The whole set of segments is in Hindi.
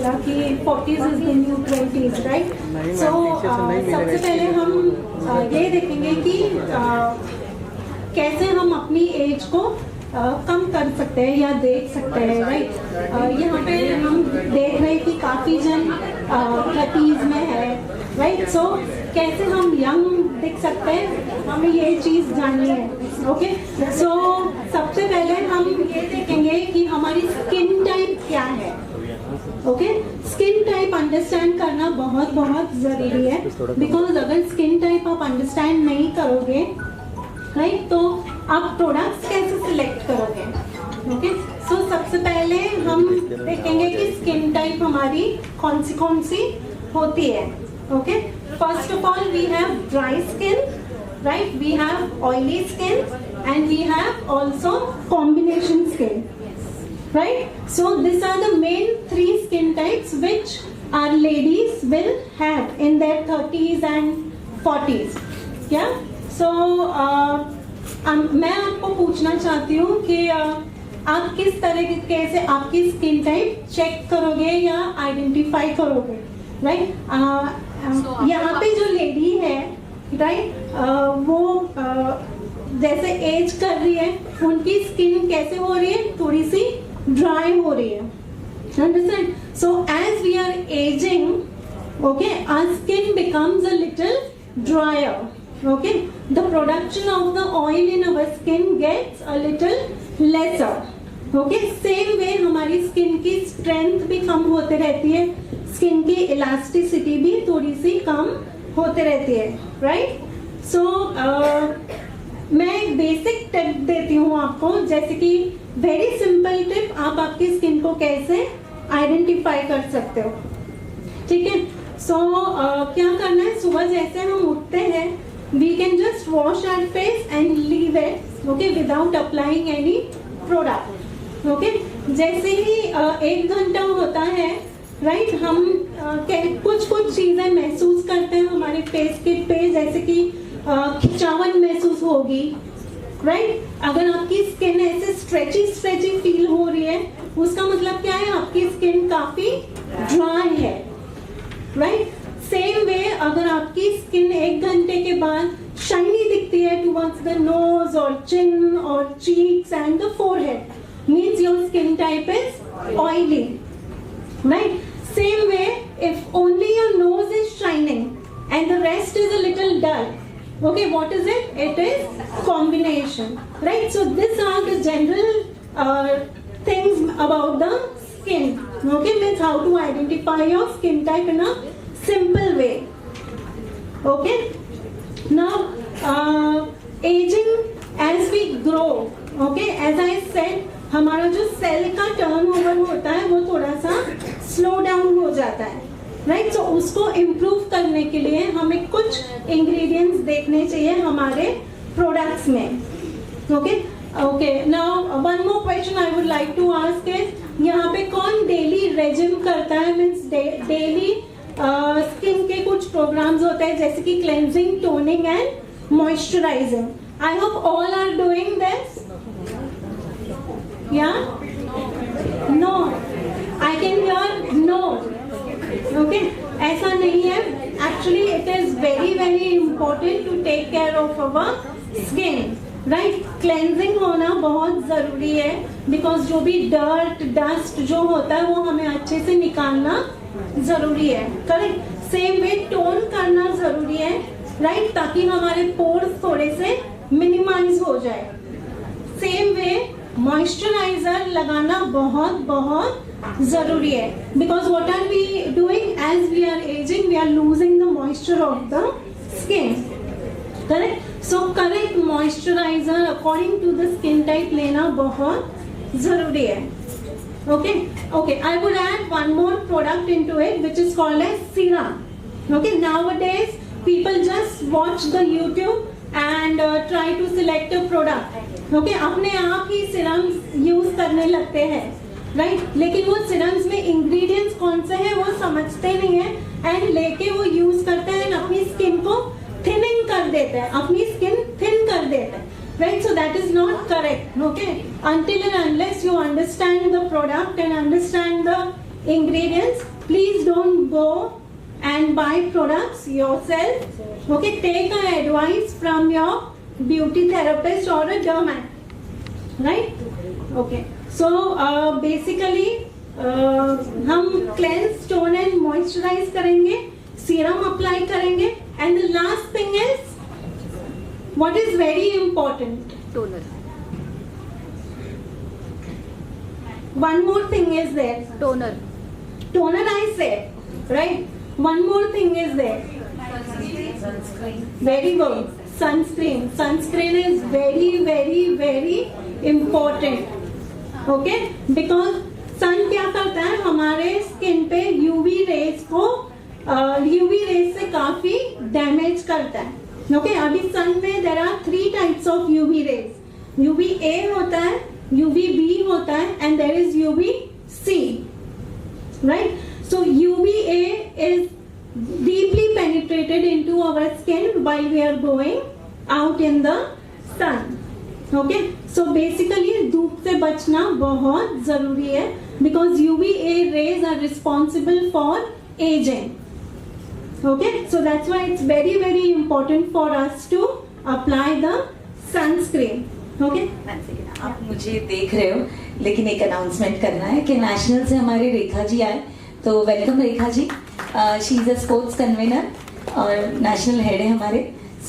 बोला कि 40s is the new 20s, right? So सबसे पहले हम ये देखेंगे कि कैसे हम अपनी एज को कम कर सकते हैं या देख सकते हैं, राइट? यहाँ पे हम देख रहे हैं कि काफ़ी जन 30s में है, राइट? सो कैसे हम यंग दिख सकते हैं, हमें ये चीज़ जाननी है, ओके? सो सबसे पहले हम ये देखेंगे कि हमारी स्किन टाइप क्या है, ओके? स्किन टाइप अंडरस्टैंड करना बहुत बहुत ज़रूरी है, बिकॉज अगर स्किन टाइप आप अंडरस्टैंड नहीं करोगे, राइट, तो आप प्रोडक्ट्स कैसे सिलेक्ट करोगे, ओके? सो सबसे पहले हम देखेंगे कि स्किन टाइप हमारी कौन सी होती है, okay? First of all we have dry skin, right? We have oily skin and we have also combination skin, right? So these are the main 3 skin types which our ladies will have in their 30s and 40s. Yeah? So मैं आपको पूछना चाहती हूँ कि आप किस तरीके से आपकी स्किन टाइप चेक करोगे या आइडेंटिफाई करोगे, राइट? यहाँ पे जो लेडी है, राइट, वो जैसे एज कर रही है, उनकी स्किन कैसे हो रही है? थोड़ी सी ड्राई हो रही है, understand? So as we are aging, okay, our skin becomes a little drier, okay? The production of the oil in our skin gets a little lesser, okay? Same way हमारी स्किन की स्ट्रेंथ भी कम होते रहती है, स्किन की इलास्टिसिटी भी थोड़ी सी कम होते रहती है, राइट? सो मैं एक बेसिक टिप देती हूँ आपको, जैसे कि वेरी सिंपल टिप, आप आपकी स्किन को कैसे आइडेंटिफाई कर सकते हो, ठीक है? सो क्या करना है, सुबह जैसे हम उठते हैं, we can just wash our face and leave it, okay, without applying any product, okay? जैसे ही 1 घंटा होता है, राइट, हम कुछ चीजें महसूस करते हैं हमारे फेस के पे, जैसे कि खिंचावन महसूस होगी, राइट? अगर आपकी स्किन ऐसे स्ट्रेची फील हो रही है, उसका मतलब क्या है? आपकी स्किन काफी ड्राई है, राइट? सेम वे अगर आपकी स्किन 1 घंटे के बाद शाइनी दिखती है टुवर्ड्स द नोज और चिन और cheeks and the forehead, means your skin type is oily, right? Same way, if only your nose is shining and the rest is a little dull, okay, what is it? It is combination, right? So these are the general things about the skin, okay? Means how to identify your skin type in a simple way, okay? Now aging as we grow, okay, as I said, हमारा जो सेल का टर्नओवर होता है वो थोड़ा सा स्लो डाउन हो जाता है, राइट? सो उसको इम्प्रूव करने के लिए हमें कुछ इंग्रेडिएंट्स देखने चाहिए हमारे प्रोडक्ट्स में, okay? Okay, now one more question I would like to ask is, यहाँ पे कौन डेली रेजिम करता है? मीन्स डेली स्किन के कुछ प्रोग्राम्स होते हैं, जैसे कि cleansing, toning and moisturising. I hope all are doing this. Yeah? No. I can hear no. Okay? ऐसा नहीं है. Actually, it is very important to take care of our skin. Right? Cleansing होना बहुत जरूरी है, because जो भी dirt, dust जो होता है वो हमें अच्छे से निकालना जरूरी है. Correct? Same way tone करना जरूरी है, right? ताकि हमारे pores थोड़े से minimize हो जाए. Same way मॉइस्चराइजर लगाना बहुत जरूरी है, because what are we doing? As we are ageing we are losing the moisture of the skin, correct? So correct moisturiser according to the skin type लेना बहुत जरूरी है, okay? Okay, I would add one more product into it which is called age serum, okay? Nowadays people just watch the YouTube and try to select a product, okay? अपने आप ही सीरम्स यूज करने लगते हैं, राइट? लेकिन वो सीरम्स में इंग्रेडिएंट्स कौन से हैं वो समझते नहीं है एंड लेके वो यूज करते हैं, अपनी स्किन को थिनिंग कर देते हैं, अपनी स्किन थिन कर देते हैं, right? So that is not correct, okay? Until and unless you understand the product and understand the ingredients, please don't go and buy products yourself. Okay, take an advice from your beauty therapist or a dermat, right? Okay, so basically हम cleanse, tone and moisturize करेंगे, serum apply करेंगे, and the last thing is what is very important, toner. One more thing is there. Toner I said, right? One more thing is there. Very good. Sunscreen is very, very, very important. Okay? Because sun क्या करता है हमारे स्किन पे UV रेज से काफी डैमेज करता है. Okay? अभी सन में there are 3 types of UV rays. UVA होता है, UVB होता है, and there is UVC. Right? So UVA is deeply penetrated into our skin while we are going out in the sun. Okay? So basically धूप से बचना बहुत जरूरी है because UVA rays are responsible for aging. Okay? So that's why it's very, very important for us to apply the sunscreen. Okay? आप मुझे देख रहे हो लेकिन एक अनाउंसमेंट करना है कि नेशनल से हमारे रेखा जी आए, तो welcome Rekha ji. She is a sports convener और नेशनल हेड है हमारे.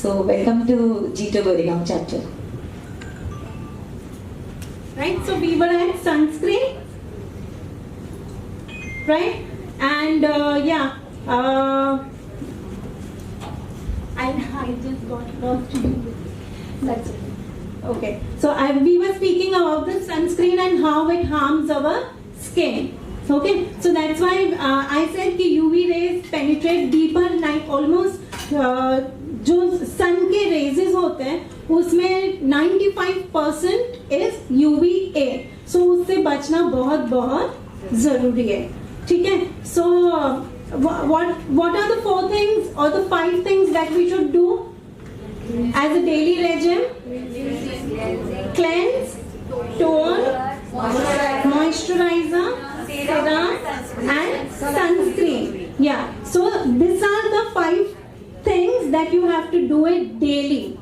So welcome to G2 Goregaon chapter. Right, so we were at sunscreen, right? And I just got lost. That's it. Okay, so we were speaking about the sunscreen and how it harms our skin. Okay, so that's why I said कि UV rays penetrate deeper, like almost जो sun के raises होते हैं उसमें 95% is UVA. So उससे बचना बहुत जरूरी है. ठीक है? So what are the 4 things or the 5 things that we should do as a daily regime? Cleanse, tone, moisturizer, serum and sunscreen. Yeah. So these are the 5 things that you have to do it daily.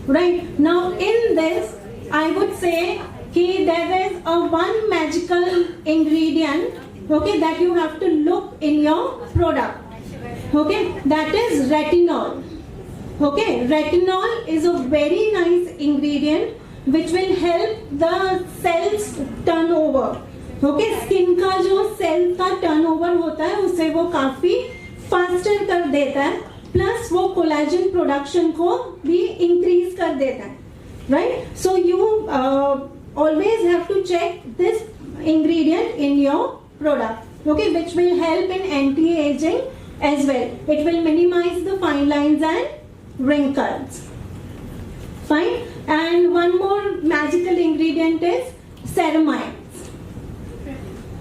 Right. Now in this, I would say कि there is a one magical ingredient, okay, that you have to look in your product. Okay, that is retinol. Okay, retinol is a very nice ingredient which will help the cells turnover. Okay, skin का जो सेल का टर्नओवर होता है उसे वो काफी फास्टर कर देता है, प्लस वो कोलेजन प्रोडक्शन को भी इंक्रीज कर देता है. Right? So you always have to check this ingredient in your product. Okay, which will help in anti-aging as well. It will minimize the fine lines and wrinkles. Fine. And one more magical ingredient is ceramides.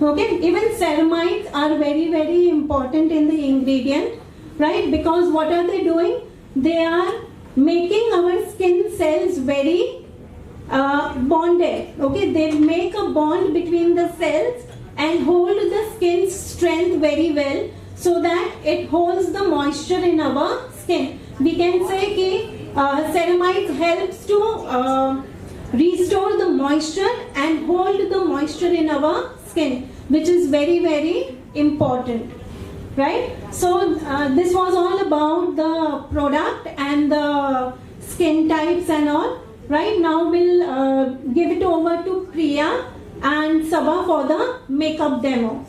Okay, even ceramides are very, very important in the ingredient, right? Because what are they doing? They are making our skin cells very bonded. Okay, they make a bond between the cells and hold the skin's strength very well, so that it holds the moisture in our skin. We can say that ceramides helps to restore the moisture and hold the moisture in our skin, which is very, very important. Right? So this was all about the product and the skin types and all. Right? Now we'll give it over to Priya and Sabha for the makeup demo.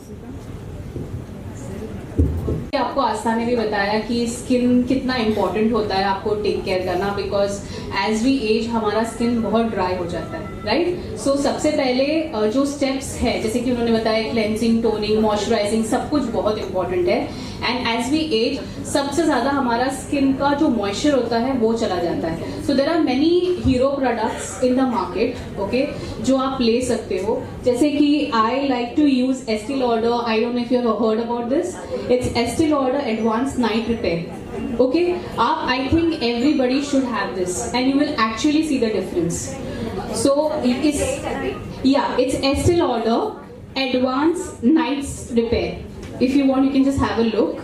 आपको आस्था ने भी बताया कि स्किन कितना इम्पोर्टेंट होता है आपको टेक केयर करना, बिकॉज एज वी एज हमारा स्किन बहुत ड्राई हो जाता है, राइट? सो सबसे पहले जो स्टेप्स है, जैसे कि उन्होंने बताया, क्लेंजिंग, टोनिंग, मॉइस्चराइजिंग, सब कुछ बहुत इंपॉर्टेंट है. एंड एज वी एज सबसे ज्यादा हमारा स्किन का जो मॉइस्चर होता है वो चला जाता है. So there are many hero products in the market, okay, जो आप ले सकते हो. जैसे कि I like to use Estee Lauder. I don't know if you have heard about this. It's Estee Lauder advance night repair. Okay, आप, I think everybody should have this and you will actually see the difference. So it's Estee Lauder Advanced Nights Repair. if you want, you can just have a look.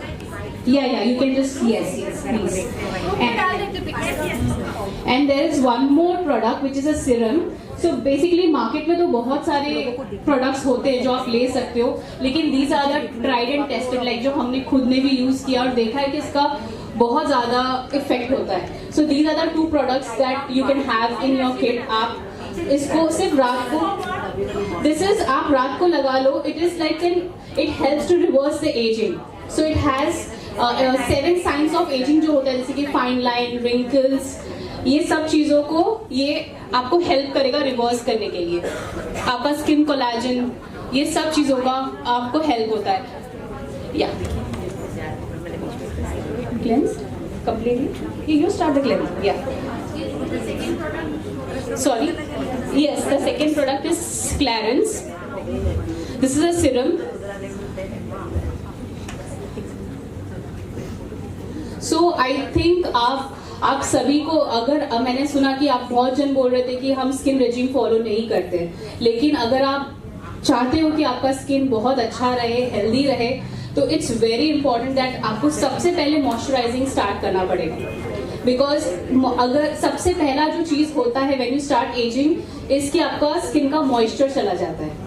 Yeah, you can just, yes, please. And there is one more product which is a serum. So basically market में तो बहुत सारे products होते हैं जो आप ले सकते हो, लेकिन these are the tried and tested, like जो हमने खुद ने भी use किया और देखा है कि इसका बहुत ज़्यादा effect होता है. So these are the 2 products that you can have in your kit. आप इसको सिर्फ रात को, this is आप रात को लगा लो. It is like it helps to reverse the aging. So it has 7 signs of aging जो होता है, जैसे कि fine line, wrinkles, ये सब चीज़ों को ये आपको हेल्प करेगा रिवर्स करने के लिए. आपका स्किन कोलाजन, ये सब चीज़ों का आपको हेल्प होता है. या cleanse completely, you start the cleanse. Yeah sorry, yes, the second product is Clarins. This is a serum. So I think आप सभी को, अगर मैंने सुना कि आप बहुत जन बोल रहे थे कि हम स्किन रेजिम फॉलो नहीं करते, लेकिन अगर आप चाहते हो कि आपका स्किन बहुत अच्छा रहे, हेल्दी रहे, तो इट्स वेरी इंपॉर्टेंट दैट आपको सबसे पहले मॉइस्चराइजिंग स्टार्ट करना पड़ेगा. बिकॉज अगर सबसे पहला जो चीज़ होता है व्हेन यू स्टार्ट एजिंग, इसकी आपका स्किन का मॉइस्चर चला जाता है.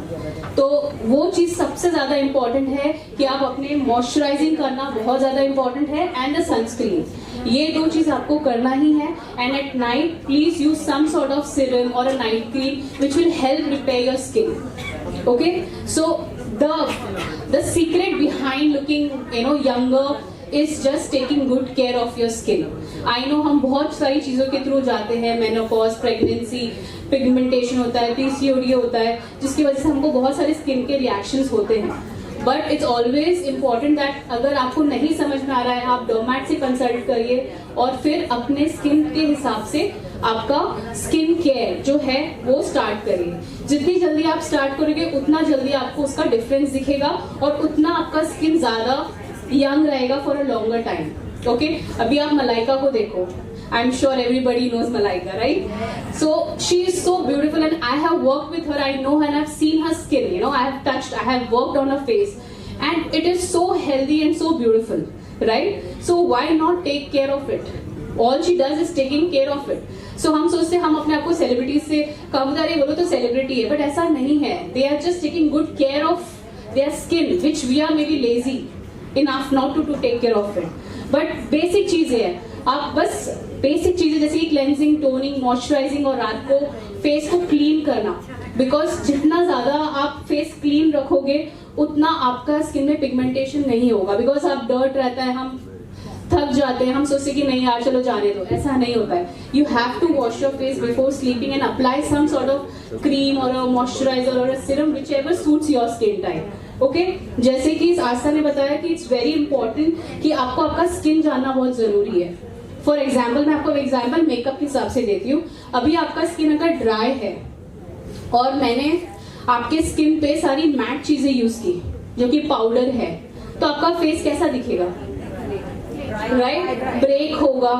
तो वो चीज़ सबसे ज़्यादा इंपॉर्टेंट है कि आप अपने मॉइस्चराइजिंग करना बहुत ज़्यादा इंपॉर्टेंट है, एंड द सनस्क्रीन. ये 2 चीज़ आपको करना ही है. And at night please use some sort of serum और a night cream which will help repair your skin. Okay, so the secret behind looking younger is just taking good care of your skin. I know हम बहुत सारी चीज़ों के थ्रू जाते हैं, मेनोपॉज, प्रेगनेंसी, पिगमेंटेशन होता है, PCOD होता है, जिसकी वजह से हमको बहुत सारे स्किन के रिएक्शंस होते हैं. But it's always important that अगर आपको नहीं समझ में आ रहा है, आप डर्मेट से कंसल्ट करिए और फिर अपने स्किन के हिसाब से आपका स्किन केयर जो है वो स्टार्ट करिए. जितनी जल्दी आप स्टार्ट करोगे उतना जल्दी आपको उसका डिफरेंस दिखेगा और उतना आपका स्किन ज़्यादा यंग रहेगा for a longer time. Okay, अभी आप मलाइका को देखो. I'm sure everybody knows Malaika, right? So she is so beautiful, and I have worked with her. I know her, and I've seen her skin. I have touched, I have worked on her face, and it is so healthy and so beautiful, right? So why not take care of it? All she does is taking care of it. So हम सोचते हैं हम अपने आप को सेलिब्रिटी से कम बोलो तो सेलिब्रिटी है, बट ऐसा नहीं है. They are just taking good care of their skin, which we are maybe lazy enough not to take care of it. But basic चीजें हैं, आप बस बेसिक चीजें जैसे कि क्लेंजिंग, टोनिंग, मॉइस्चराइजिंग और रात को फेस को क्लीन करना. बिकॉज जितना ज्यादा आप फेस क्लीन रखोगे उतना आपका स्किन में पिगमेंटेशन नहीं होगा. बिकॉज आप डर्ट रहता है, हम थक जाते हैं, हम सोचते कि नहीं यार चलो जाने दो, ऐसा नहीं होता है. You have to wash your face before sleeping and apply some sort of cream और मॉइस्चराइजर और serum whichever suits your skin type. Okay, जैसे कि आस्था ने बताया कि इट्स वेरी इंपॉर्टेंट कि आपको आपका स्किन जानना बहुत जरूरी है. फॉर एग्जाम्पल, मैं आपको एग्जाम्पल मेकअप के हिसाब से देती हूँ. अभी आपका स्किन अगर ड्राई है और मैंने आपके स्किन पे सारी मैट चीजें यूज की जो कि पाउडर है, तो आपका फेस कैसा दिखेगा, राइट? ब्रेक होगा.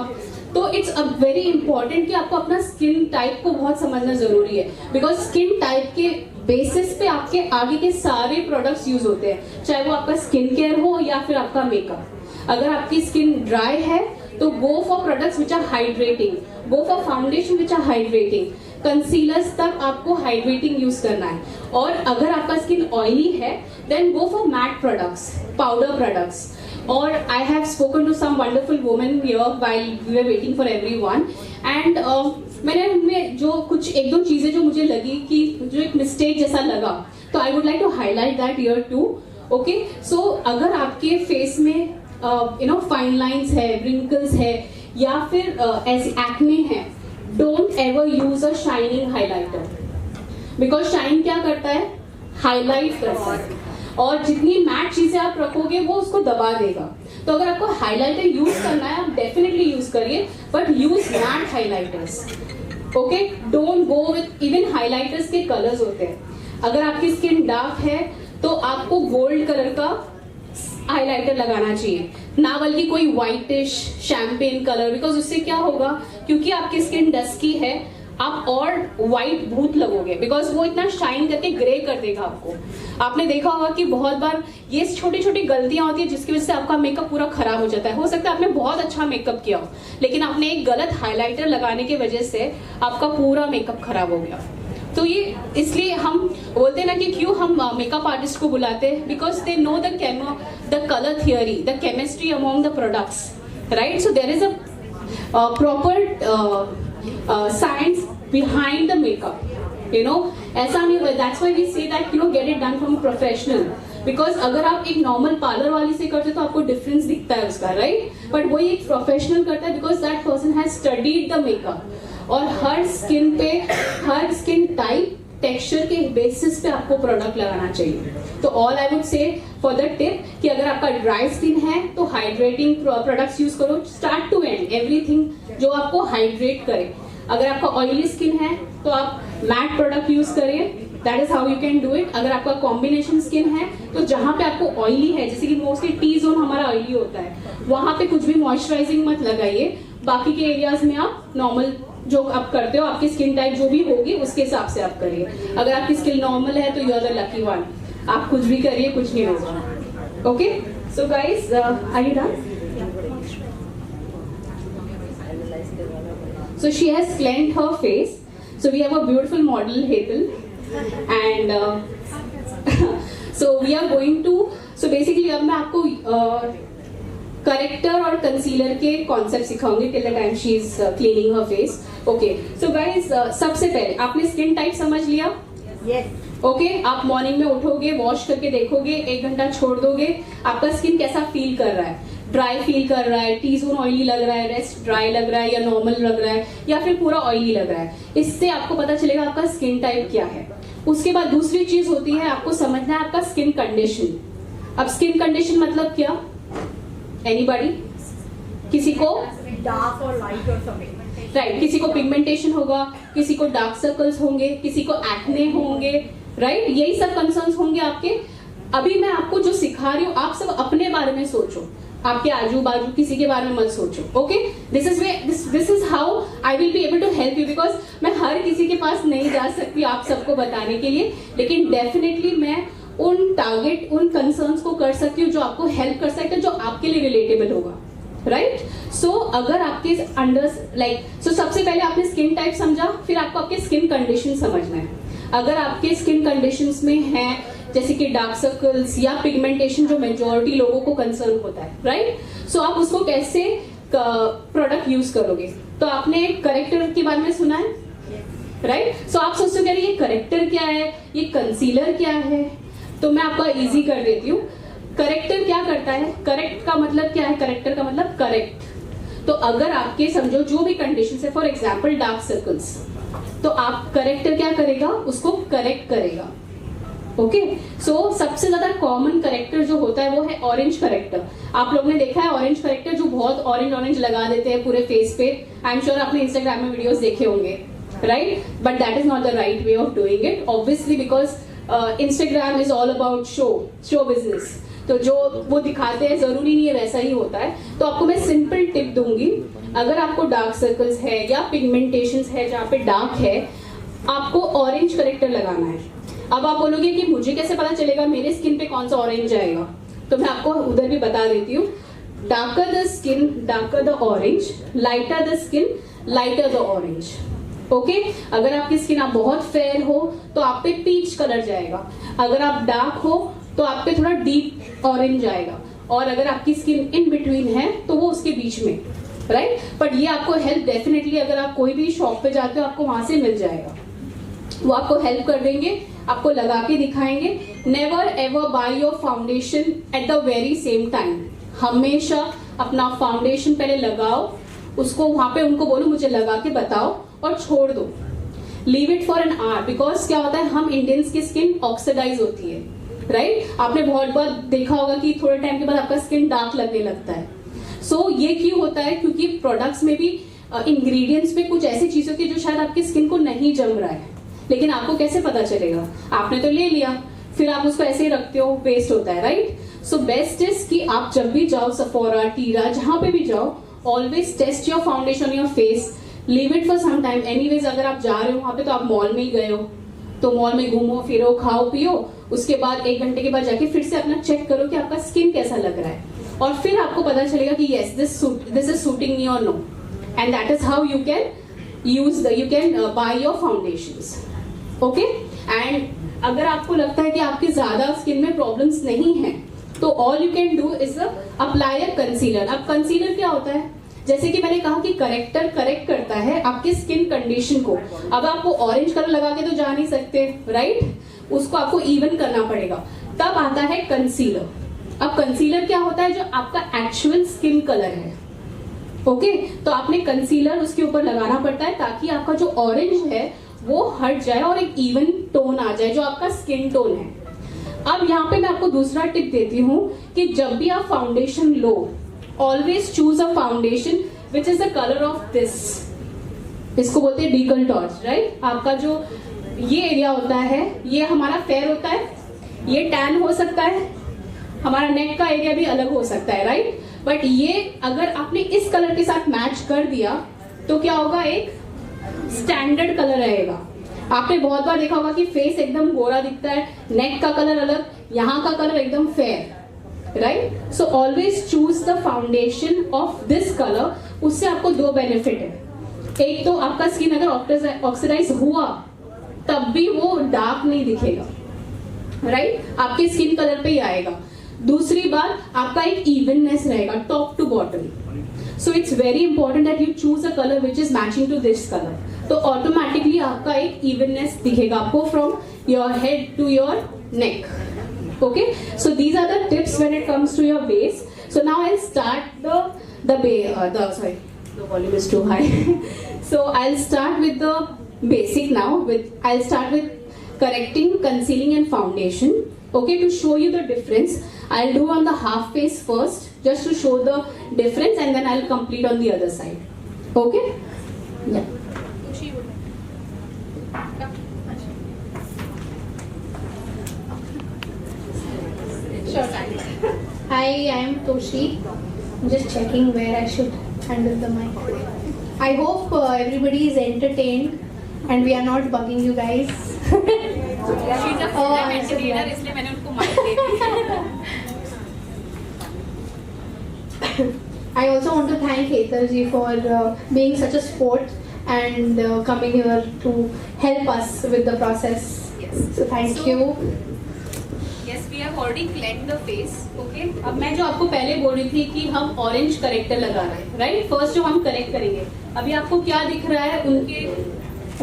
तो इट्स अ वेरी इंपॉर्टेंट कि आपको अपना स्किन टाइप को बहुत समझना जरूरी है. बिकॉज स्किन टाइप के बेसिस पे आपके आगे के सारे प्रोडक्ट्स यूज होते हैं, चाहे वो आपका स्किन केयर हो या फिर आपका मेकअप. अगर आपकी स्किन ड्राई है तो go for products which are hydrating, go for foundation which are hydrating, concealers तक आपको हाइड्रेटिंग यूज करना है. और अगर आपका स्किन ऑयली है then go for matte products, powder products. और I have spoken to some wonderful women here while we were waiting for everyone, and मैंने उनमें जो कुछ 1-2 चीजें जो मुझे लगी कि जो एक मिस्टेक जैसा लगा, तो I would like to highlight that here too. Okay, so अगर आपके फेस में फाइन लाइंस है, रिंकल्स है या फिर ऐसे एक्ने है, don't ever use a shining highlighter. Because shine क्या करता है, हाईलाइट करता है, और जितनी मैट चीजें आप रखोगे वो उसको दबा देगा. तो अगर आपको हाइलाइटर यूज करना है आप डेफिनेटली यूज करिए, but use matte highlighters. Okay, don't go with, even highlighters के कलर्स होते हैं. अगर आपकी स्किन डार्क है तो आपको गोल्ड कलर का हाइलाइटर लगाना चाहिए, ना बल्कि कोई व्हाइटिश शैम्पेन कलर. बिकॉज उससे क्या होगा, क्योंकि आपकी स्किन डस्की है, आप और व्हाइट भूत लगोगे, बिकॉज वो इतना शाइन करके ग्रे कर देगा आपको। आपने देखा होगा कि बहुत बार ये छोटी छोटी गलतियां होती है जिसकी वजह से आपका मेकअप पूरा खराब हो जाता है। हो सकता है आपने बहुत अच्छा मेकअप किया हो, लेकिन आपने एक गलत हाइलाइटर लगाने की वजह से आपका पूरा मेकअप खराब हो गया। तो ये इसलिए हम बोलते हैं ना कि क्यों हम मेकअप आर्टिस्ट को बुलाते हैं, because they know the colour theory, the chemistry among the products, right. So there is a proper science behind the makeup, you know, ऐसा नहीं होगा। That's why we say that, you know, get it done from a professional, because अगर आप एक नॉर्मल पार्लर वाली से करते तो आपको डिफरेंस दिखता है उसका, राइट, बट वही एक प्रोफेशनल करता है because that person has studied the makeup. और हर स्किन पे, हर स्किन टाइप, टेक्सचर के बेसिस पे आपको प्रोडक्ट लगाना चाहिए। तो ऑल आई वुड से फॉर द टिप कि अगर आपका ड्राई स्किन है तो हाइड्रेटिंग प्रोडक्ट्स यूज करो, स्टार्ट टू एंड एवरीथिंग जो आपको हाइड्रेट करे। अगर आपका ऑयली स्किन है तो आप मैट प्रोडक्ट यूज करिए, that is how you can do it. अगर आपका कॉम्बिनेशन स्किन है तो जहां पे आपको ऑयली है, जैसे कि मोस्टली टी जोन हमारा ऑयली होता है, वहां पे कुछ भी मॉइस्चराइजिंग मत लगाइए। बाकी के एरियाज में आप नॉर्मल जो आप करते हो, आपकी स्किन टाइप जो भी होगी उसके हिसाब से आप करिए। अगर आपकी स्किन नॉर्मल है तो you are the lucky one, आप कुछ भी करिए, कुछ नहीं होगा। Okay, so guys, are you done? So she has cleansed her face. So we have a beautiful model, Hetal, and so we are going to. So basically, अब मैं आपको करेक्टर और कंसीलर के कॉन्सेप्ट सिखाऊंगी till the time she is cleaning her face. Okay, so guys, सबसे पहले आपने स्किन टाइप समझ लिया? Yes. ओके, आप मॉर्निंग में उठोगे, वॉश करके देखोगे, 1 घंटा छोड़ दोगे, आपका स्किन कैसा फील कर रहा है? ड्राई फील कर रहा है, टी जोन ऑयली लग रहा है, रेस्ट ड्राई लग रहा है, या नॉर्मल लग रहा है, या फिर पूरा ऑयली लग रहा है? इससे आपको पता चलेगा आपका स्किन टाइप क्या है। उसके बाद दूसरी चीज होती है, आपको समझना है आपका स्किन कंडीशन। अब स्किन कंडीशन मतलब क्या? एनीबॉडी? किसी को Dark or light or something. Right, किसी को पिगमेंटेशन होगा, किसी को डार्क सर्कल्स होंगे, किसी को एक्ने होंगे, राइट, यही सब कंसर्न्स होंगे आपके। अभी मैं आपको जो सिखा रही हूँ, आप सब अपने बारे में सोचो, आपके आजू बाजू किसी के बारे में मत सोचो। Okay, this is how I will be able to help you, because मैं हर किसी के पास नहीं जा सकती आप सबको बताने के लिए, लेकिन डेफिनेटली मैं उन टारगेट, उन कंसर्न्स को कर सकती हूँ जो आपको हेल्प कर सकते हैं, जो आपके लिए रिलेटेबल होगा, राइट। सो अगर आपके अंडर सो सबसे पहले आपने स्किन टाइप समझा, फिर आपको आपके स्किन कंडीशन समझना है। अगर आपके स्किन कंडीशंस में है जैसे कि डार्क सर्कल्स या पिगमेंटेशन, जो मेजॉरिटी लोगों को कंसर्न होता है, राइट, सो आप उसको कैसे प्रोडक्ट यूज करोगे? तो आपने करेक्टर के बारे में सुना है, राइट। सो आप सोचते हो कि ये करेक्टर क्या है, ये कंसीलर क्या है, तो मैं आपको इजी कर देती हूँ। करेक्टर क्या करता है? करेक्ट का मतलब क्या है? करेक्टर का मतलब करेक्ट। तो अगर आपके समझो जो भी कंडीशन है, फॉर एग्जाम्पल डार्क सर्कल्स, तो आप करेक्टर क्या करेगा? उसको करेक्ट करेगा। ओके, सो सबसे ज्यादा कॉमन करेक्टर जो होता है वो है ऑरेंज करेक्टर। आप लोग ने देखा है ऑरेंज करेक्टर, जो बहुत ऑरेंज लगा देते हैं पूरे फेस पे। आई एम श्योर आपने इंस्टाग्राम में वीडियोस देखे होंगे, right, but that is not the right way of doing it, obviously, because Instagram is all about show business. तो जो वो दिखाते हैं जरूरी नहीं है वैसा ही होता है। तो आपको मैं सिंपल टिप दूंगी, अगर आपको डार्क सर्कल्स है या पिगमेंटेशन है जहाँ पे डार्क है, आपको ऑरेंज करेक्टर लगाना है। अब आप बोलोगे कि मुझे कैसे पता चलेगा मेरे स्किन पे कौन सा ऑरेंज आएगा? तो मैं आपको उधर भी बता देती हूँ। Darker the skin, darker the orange, lighter the skin, lighter the orange. Okay, अगर आपकी स्किन आप बहुत फेयर हो तो आप पे पीच कलर जाएगा, अगर आप डार्क हो तो आप पे थोड़ा डीप ऑरेंज आएगा, और अगर आपकी स्किन इन बिटवीन है तो वो उसके बीच में, राइट। बट ये आपको हेल्प डेफिनेटली, अगर आप कोई भी शॉप पे जाते हो आपको वहां से मिल जाएगा, वो आपको हेल्प कर देंगे, आपको लगा के दिखाएंगे। Never ever by your foundation at the very same time. हमेशा अपना फाउंडेशन पहले लगाओ, उसको वहां पे उनको बोलो मुझे लगा के बताओ, और छोड़ दो, leave it for an hour. Because क्या होता है, हम इंडियंस की स्किन ऑक्सीडाइज होती है, राइट। आपने बहुत बार देखा होगा कि थोड़े टाइम के बाद आपका स्किन डार्क लगने लगता है। सो ये क्यों होता है? क्योंकि प्रोडक्ट्स में भी इंग्रेडिएंट्स में कुछ ऐसी चीजें होती है जो शायद आपकी स्किन को नहीं जम रहा है, लेकिन आपको कैसे पता चलेगा? आपने तो ले लिया, फिर आप उसको ऐसे ही रखते हो, वेस्ट होता है, राइट। सो बेस्ट इज कि आप जब भी जाओ, सफोरा, टीरा, जहां पे भी जाओ, always test your foundation on your face, leave it for some time. Anyways अगर आप जा रहे हो वहां पे तो आप मॉल में ही गए हो, तो मॉल में घूमो फिरो खाओ पियो, उसके बाद 1 घंटे के बाद जाके फिर से अपना चेक करो कि आपका स्किन कैसा लग रहा है, और फिर आपको पता चलेगा कि yes this is suiting me और no, and that is how you can buy your foundations. Okay, and अगर आपको लगता है कि आपके ज्यादा स्किन में प्रॉब्लम्स नहीं है तो all you can do is apply a concealer. अब कंसीलर क्या होता है, जैसे कि मैंने कहा कि करेक्ट करता है आपकी स्किन कंडीशन को। अब आपको ऑरेंज कलर लगा के तो जा नहीं सकते, राइट? उसको आपको इवन करना पड़ेगा, तब आता है कंसीलर। अब कंसीलर क्या होता है, जो आपका एक्चुअल स्किन कलर है। ओके, तो आपने कंसीलर उसके ऊपर लगाना पड़ता है ताकि आपका जो ऑरेंज है वो हट जाए और एक इवन टोन आ जाए जो आपका स्किन टोन है। अब यहाँ पे मैं आपको दूसरा टिप देती हूँ कि जब भी आप foundation low, always choose a foundation which is the colour of this, इसको बोलते हैं डीकल्टॉर्च, राइट? आपका जो ये एरिया होता है ये हमारा फेयर होता है, ये टैन हो सकता है, हमारा नेक का एरिया भी अलग हो सकता है, राइट? बट ये अगर आपने इस कलर के साथ मैच कर दिया तो क्या होगा, एक स्टैंडर्ड कलर रहेगा। आपने बहुत बार देखा होगा कि फेस एकदम गोरा दिखता है, नेक का कलर अलग, यहाँ का कलर एकदम fair, right? So always choose the foundation of this colour. उससे आपको 2 बेनिफिट है। एक तो आपका स्किन अगर ऑक्सीडाइज हुआ तब भी वो डार्क नहीं दिखेगा, राइट? आपके स्किन कलर पे ही आएगा। दूसरी बात, आपका एक इवननेस रहेगा top to bottom. So it's very important that you choose a colour which is matching to this colour, तो ऑटोमेटिकली आपका एक इवननेस दिखेगा आपको from your head to your neck. Okay, so these are the tips when it comes to your base. So now I'll start the volume is too high. So I'll start with the basic now. I'll start with correcting, concealing and foundation. Okay, to show you the difference, I'll do on the half face first, just to show the difference, and then I'll complete on the other side. Okay? Yeah. Sure. Hi, I am Toshi. I'm just checking where I should handle the mic. I hope everybody is entertained and we are not bugging you guys. She's a full-time entertainer, इसलिए मैंने उनको mic दे दिया। I also want to thank Hetal ji for being such a sport and coming here to help us with the process. Yes. So thank you. Yes, we have already cleansed the face. Okay. अब मैं जो आपको पहले बोल रही थी कि हम ऑरेंज करेक्टर लगा रहे हैं, राइट? फर्स्ट जो हम करेक्ट करेंगे, अभी आपको क्या दिख रहा है उनके।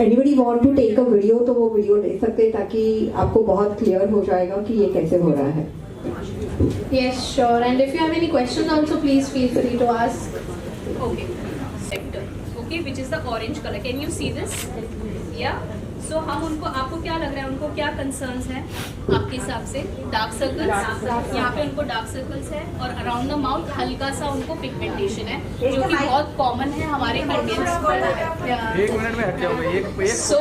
Anybody want to take a video तो वो वीडियो ले सकते हैं ताकि आपको बहुत क्लियर हो जाएगा कि ये कैसे हो रहा है। Yes, sure. And if you have any questions also, please feel free to ask. Okay. Sector. Okay, which is the orange color. Can you see this? Yeah. So हम उनको, आपको क्या लग रहा है, उनको क्या कंसर्न्स हैं आपके हिसाब से? डार्क सर्कल्स, यहाँ पे उनको डार्क सर्कल्स है, और अराउंड द माउथ हल्का सा उनको पिगमेंटेशन है, जो कि बहुत कॉमन है हमारे इंडियंस पर। 1 मिनट में हट जाओगे, एक सो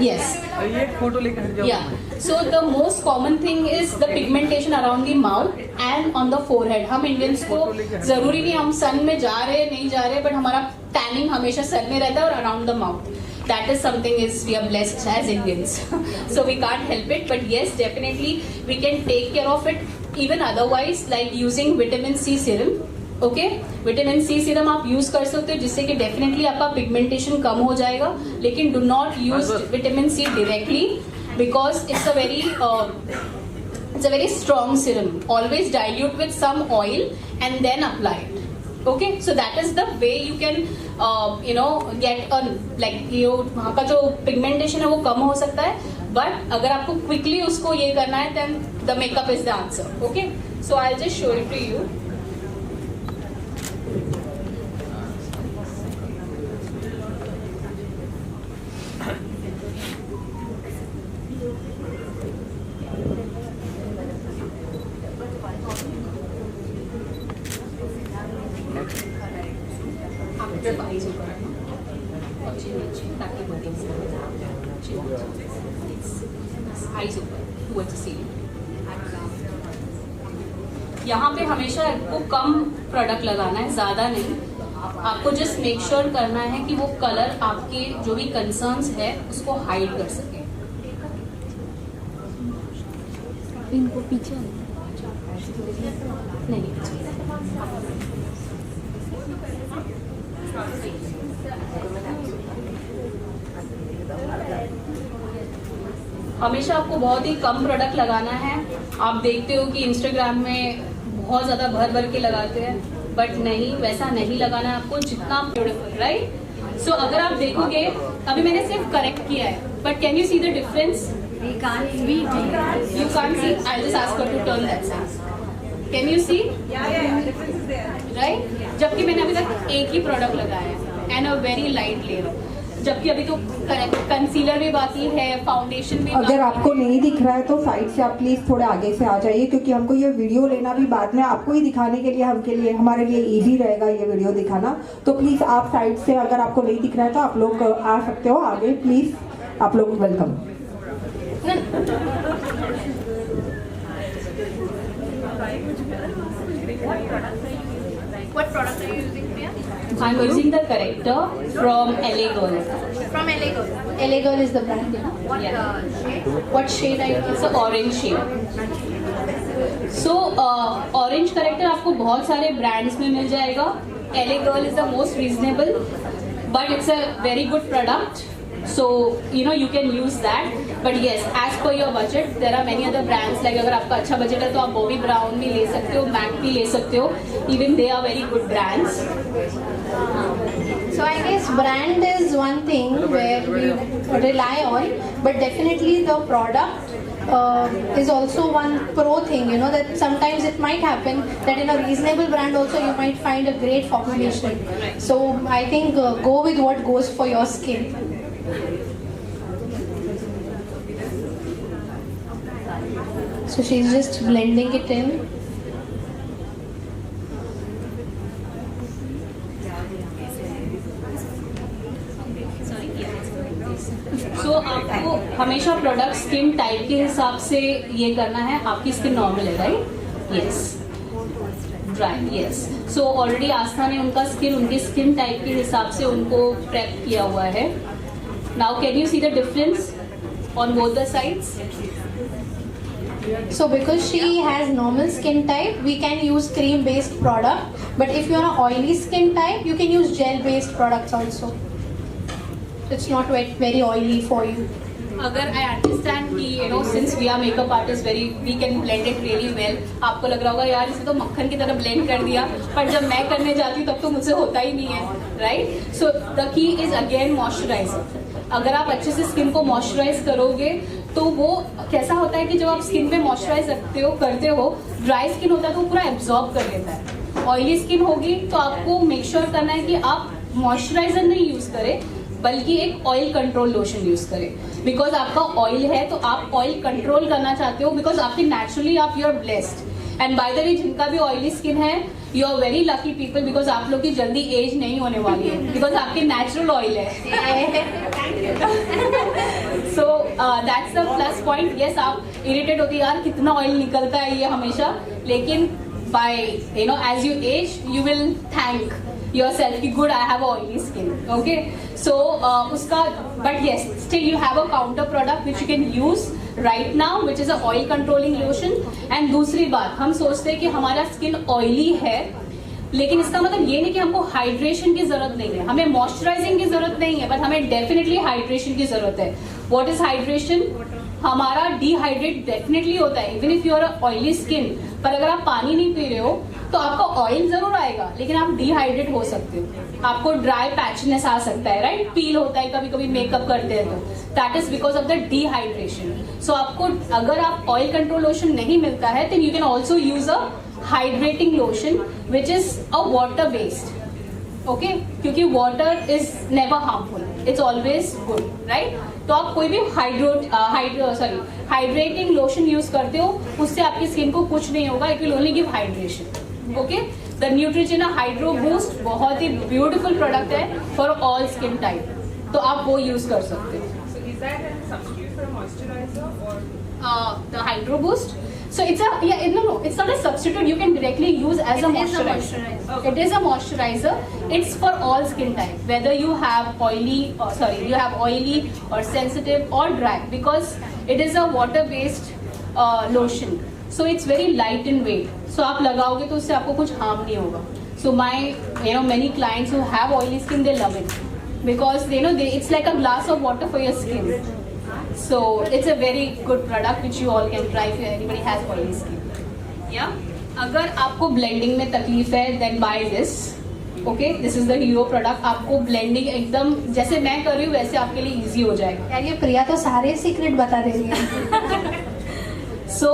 यस, एक फोटो लेकर हट जाओगे। Yeah. So the most common thing is the pigmentation around the mouth and on the forehead. हम इंडियंस को जरूरी नहीं हम सन में जा रहे नहीं जा रहे, बट हमारा टैनिंग हमेशा सर में रहता है और around the mouth. That is something is we are blessed as Indians, so we can't help it. But yes, definitely we can take care of it. Even otherwise, like using vitamin C serum. Okay, vitamin C serum आप यूज कर सकते हो जिससे कि डेफिनेटली आपका पिगमेंटेशन कम हो जाएगा, लेकिन do not use vitamin C directly because it's a very strong serum. Always dilute with some oil and then apply it. Okay, so that is the way you can get a वहाँ का जो पिगमेंटेशन है वो कम हो सकता है, बट अगर आपको क्विकली उसको ये करना है then the makeup is the answer. Okay, so I'll just show it to you. यहाँ पे हमेशा आपको कम प्रोडक्ट लगाना है, ज्यादा नहीं. आपको जस्ट मेक श्योर करना है कि वो कलर आपके जो भी कंसर्न्स है उसको हाइड कर सके। इनको पीछे नहीं, हमेशा आपको बहुत ही कम प्रोडक्ट लगाना है। आप देखते हो कि इंस्टाग्राम में बहुत ज्यादा भर भर के लगाते हैं, बट नहीं, वैसा नहीं लगाना है आपको, जितना ब्यूटीफुल, राइट। सो अगर आप देखोगे, अभी मैंने सिर्फ करेक्ट किया है, but can you see the difference? You can't see. I'll just ask her to turn that side. Can you see? Yeah. Difference is there. Right? जबकि मैंने अभी तक एक ही प्रोडक्ट लगाया है and a very light layer. जबकि अभी तो कंसीलर भी बाकी है, फाउंडेशन भी। अगर आपको नहीं दिख रहा है तो साइड से आप प्लीज थोड़े आगे से आ जाइए, क्योंकि हमको ये वीडियो लेना भी बाद में आपको ही दिखाने के लिए हमारे लिए इजी रहेगा ये वीडियो दिखाना। तो प्लीज आप साइड से, अगर आपको नहीं दिख रहा है तो आप लोग आ सकते हो आगे, प्लीज आप लोग welcome. What product are you using, Priya? I'm using the corrector from LA Girl. From LA Girl. LA Girl is the brand, you know? What shade? What shade are you using? It's an orange shade. So orange corrector आपको बहुत सारे brands में मिल जाएगा. LA Girl is the most reasonable, but it's a very good product. So you can use that. But yes, as per your budget, there are many other brands. Like अगर आपका अच्छा बजट है तो आप Bobbi Brown भी ले सकते हो, MAC भी ले सकते हो. Even they are very good brands. So I guess brand is one thing where we rely on, but definitely the product is also one pro thing. That sometimes it might happen that in a reasonable brand also you might find a great formulation. So I think go with what goes for your skin. So she's just blending it in. So आपको हमेशा प्रोडक्ट स्किन टाइप के हिसाब से ये करना है। आपकी स्किन नॉर्मल है, right? Yes, dry, yes. So already Astha ने उनके स्किन टाइप के हिसाब से उनको प्रेप किया हुआ है। Now can you see the difference on both the sides? So because she has normal skin type, we can use cream based product, but if you are an oily skin type, you can use gel based products also. It's not very oily for you. अगर I understand कि since we are makeup artists, we can blend it really well. आपको लग रहा होगा यार इसे तो मक्खन की तरह blend कर दिया, पर जब मैं करने जाती हूँ तब तो मुझसे होता ही नहीं है, right? So the key is again moisturizer. अगर आप अच्छे से स्किन को मॉइस्चराइज करोगे तो वो कैसा होता है कि जब आप स्किन पे मॉइस्चराइज करते हो, ड्राई स्किन होता है तो वो पूरा एब्जॉर्ब कर लेता है। ऑयली स्किन होगी तो आपको मेक श्योर करना है कि आप मॉइस्चराइजर नहीं यूज करें, बल्कि एक ऑयल कंट्रोल लोशन यूज करें। बिकॉज आपका ऑयल है तो आप ऑयल कंट्रोल करना चाहते हो, बिकॉज आपके नेचुरली आप you are blessed. And by the way जिनका भी ऑयली स्किन है, you are very lucky people, because आप लोग की जल्दी एज नहीं होने वाली है, बिकॉज आपके नेचुरल ऑयल है। So that's the plus point. Yes, आप इरिटेट होती यार कितना ऑयल निकलता है ये हमेशा, लेकिन by age you age you will thank yourself कि good I have oily skin, okay? So उसका but yes still you have a counter product which you can use right now, which is a oil controlling lotion. And दूसरी बात, हम सोचते हैं कि हमारा स्किन ऑयली है, लेकिन इसका मतलब ये नहीं कि हमको हाइड्रेशन की जरूरत नहीं है, हमें मॉइस्चराइजिंग की जरूरत नहीं है, बट हमें डेफिनेटली हाइड्रेशन की जरूरत है। What is hydration? हमारा डिहाइड्रेट डेफिनेटली होता है even if you are oily skin, पर अगर आप पानी नहीं पी रहे हो तो आपका ऑयल जरूर आएगा, लेकिन आप डिहाइड्रेट हो सकते हो, आपको ड्राई पैचनेस आ सकता है, राइट? पील होता है कभी कभी मेकअप करते हैं तो, that is because of the dehydration. So आपको अगर आप ऑयल कंट्रोल लोशन नहीं मिलता है, then you can also use a hydrating lotion which is a water based, okay? क्योंकि water is never harmful, it's always good, right? तो आप कोई भी हाइड्रेटिंग लोशन यूज करते हो, उससे आपकी स्किन को कुछ नहीं होगा, it will only give hydration, okay? The Neutrogena hydro boost बहुत ही ब्यूटीफुल प्रोडक्ट है फॉर ऑल स्किन टाइप, तो आप वो यूज कर सकते हो। The hydro boost So it's it's not a substitute. You can directly use as a moisturizer. It is a moisturizer. It's for all skin type, whether you have oily or sensitive or dry, because it is a water-based lotion. So it's very light in weight. So आप लगाओगे तो उससे आपको कुछ harm नहीं होगा. So many clients who have oily skin, they love it because it's like a glass of water for your skin. So it's a very good product which you all can try if anybody has oily skin. Yeah. अगर आपको blending में तकलीफ है, then buy this. Okay, this is the hero product. आपको blending एकदम जैसे मैं कर रही हूँ वैसे आपके लिए easy हो जाएगा. यार ये प्रिया तो सारे सीक्रेट बता दे रही है. So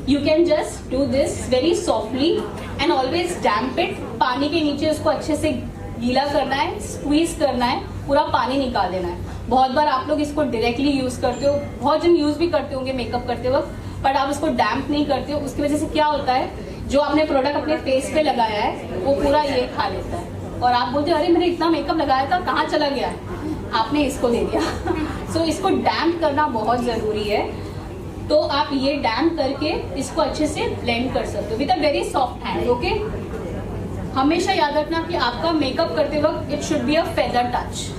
you can just do this very softly and always damp it. पानी के नीचे उसको अच्छे से गीला करना है, squeeze करना है, पूरा पानी निकाल देना है. बहुत बार आप लोग इसको डायरेक्टली यूज करते हो, बहुत जन यूज भी करते होंगे मेकअप करते वक्त, बट आप इसको डैम्प नहीं करते हो. उसकी वजह से क्या होता है, जो आपने प्रोडक्ट अपने फेस पे लगाया है वो पूरा ये खा लेता है और आप बोलते हो अरे मैंने इतना मेकअप लगाया था कहाँ चला गया, आपने इसको दे दिया. सो इसको डैम्प करना बहुत ज़रूरी है. तो आप ये डैम्प करके इसको अच्छे से ब्लेंड कर सकते हो with a very soft hand. Okay, हमेशा याद रखना कि आपका मेकअप करते वक्त it should be a feather touch.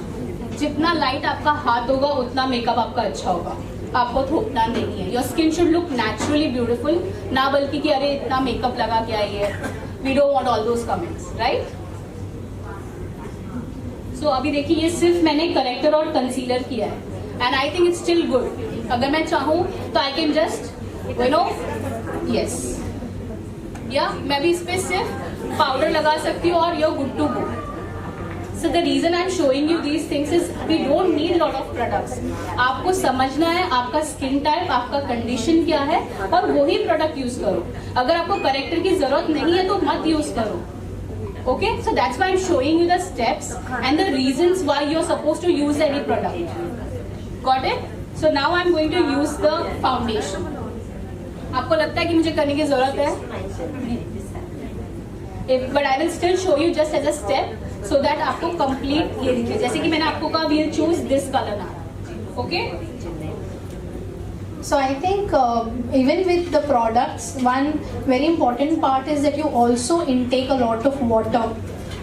जितना लाइट आपका हाथ होगा उतना मेकअप आपका अच्छा होगा. आपको थोपना नहीं है. Your skin should look naturally beautiful, ना बल्कि कि अरे इतना मेकअप लगा के आई है. We don't want all those comments, right. So अभी देखिए ये सिर्फ मैंने करेक्टर और कंसीलर किया है and I think it's still good. अगर मैं चाहूँ तो आई कैन जस्ट यस या मैं भी इस पे सिर्फ पाउडर लगा सकती हूँ और you're good to go. So the reason I'm showing you these things is we don't need lot of products. आपको समझना है आपका स्किन टाइप, आपका कंडीशन क्या है और वही प्रोडक्ट यूज करो. अगर आपको करेक्टर की जरूरत नहीं है तो मत यूज करो. Okay, so that's why I'm showing you the steps and the reasons why you're supposed to use any product. Got it? So now I'm going to use the foundation. आपको लगता है कि मुझे करने की जरूरत है? But I will still show you just as a step so that आपको complete ये दिखे. जैसे कि मैंने आपको कहा we'll choose this color now. Okay? So I think even with the products, one very important part is that you also intake a lot of water.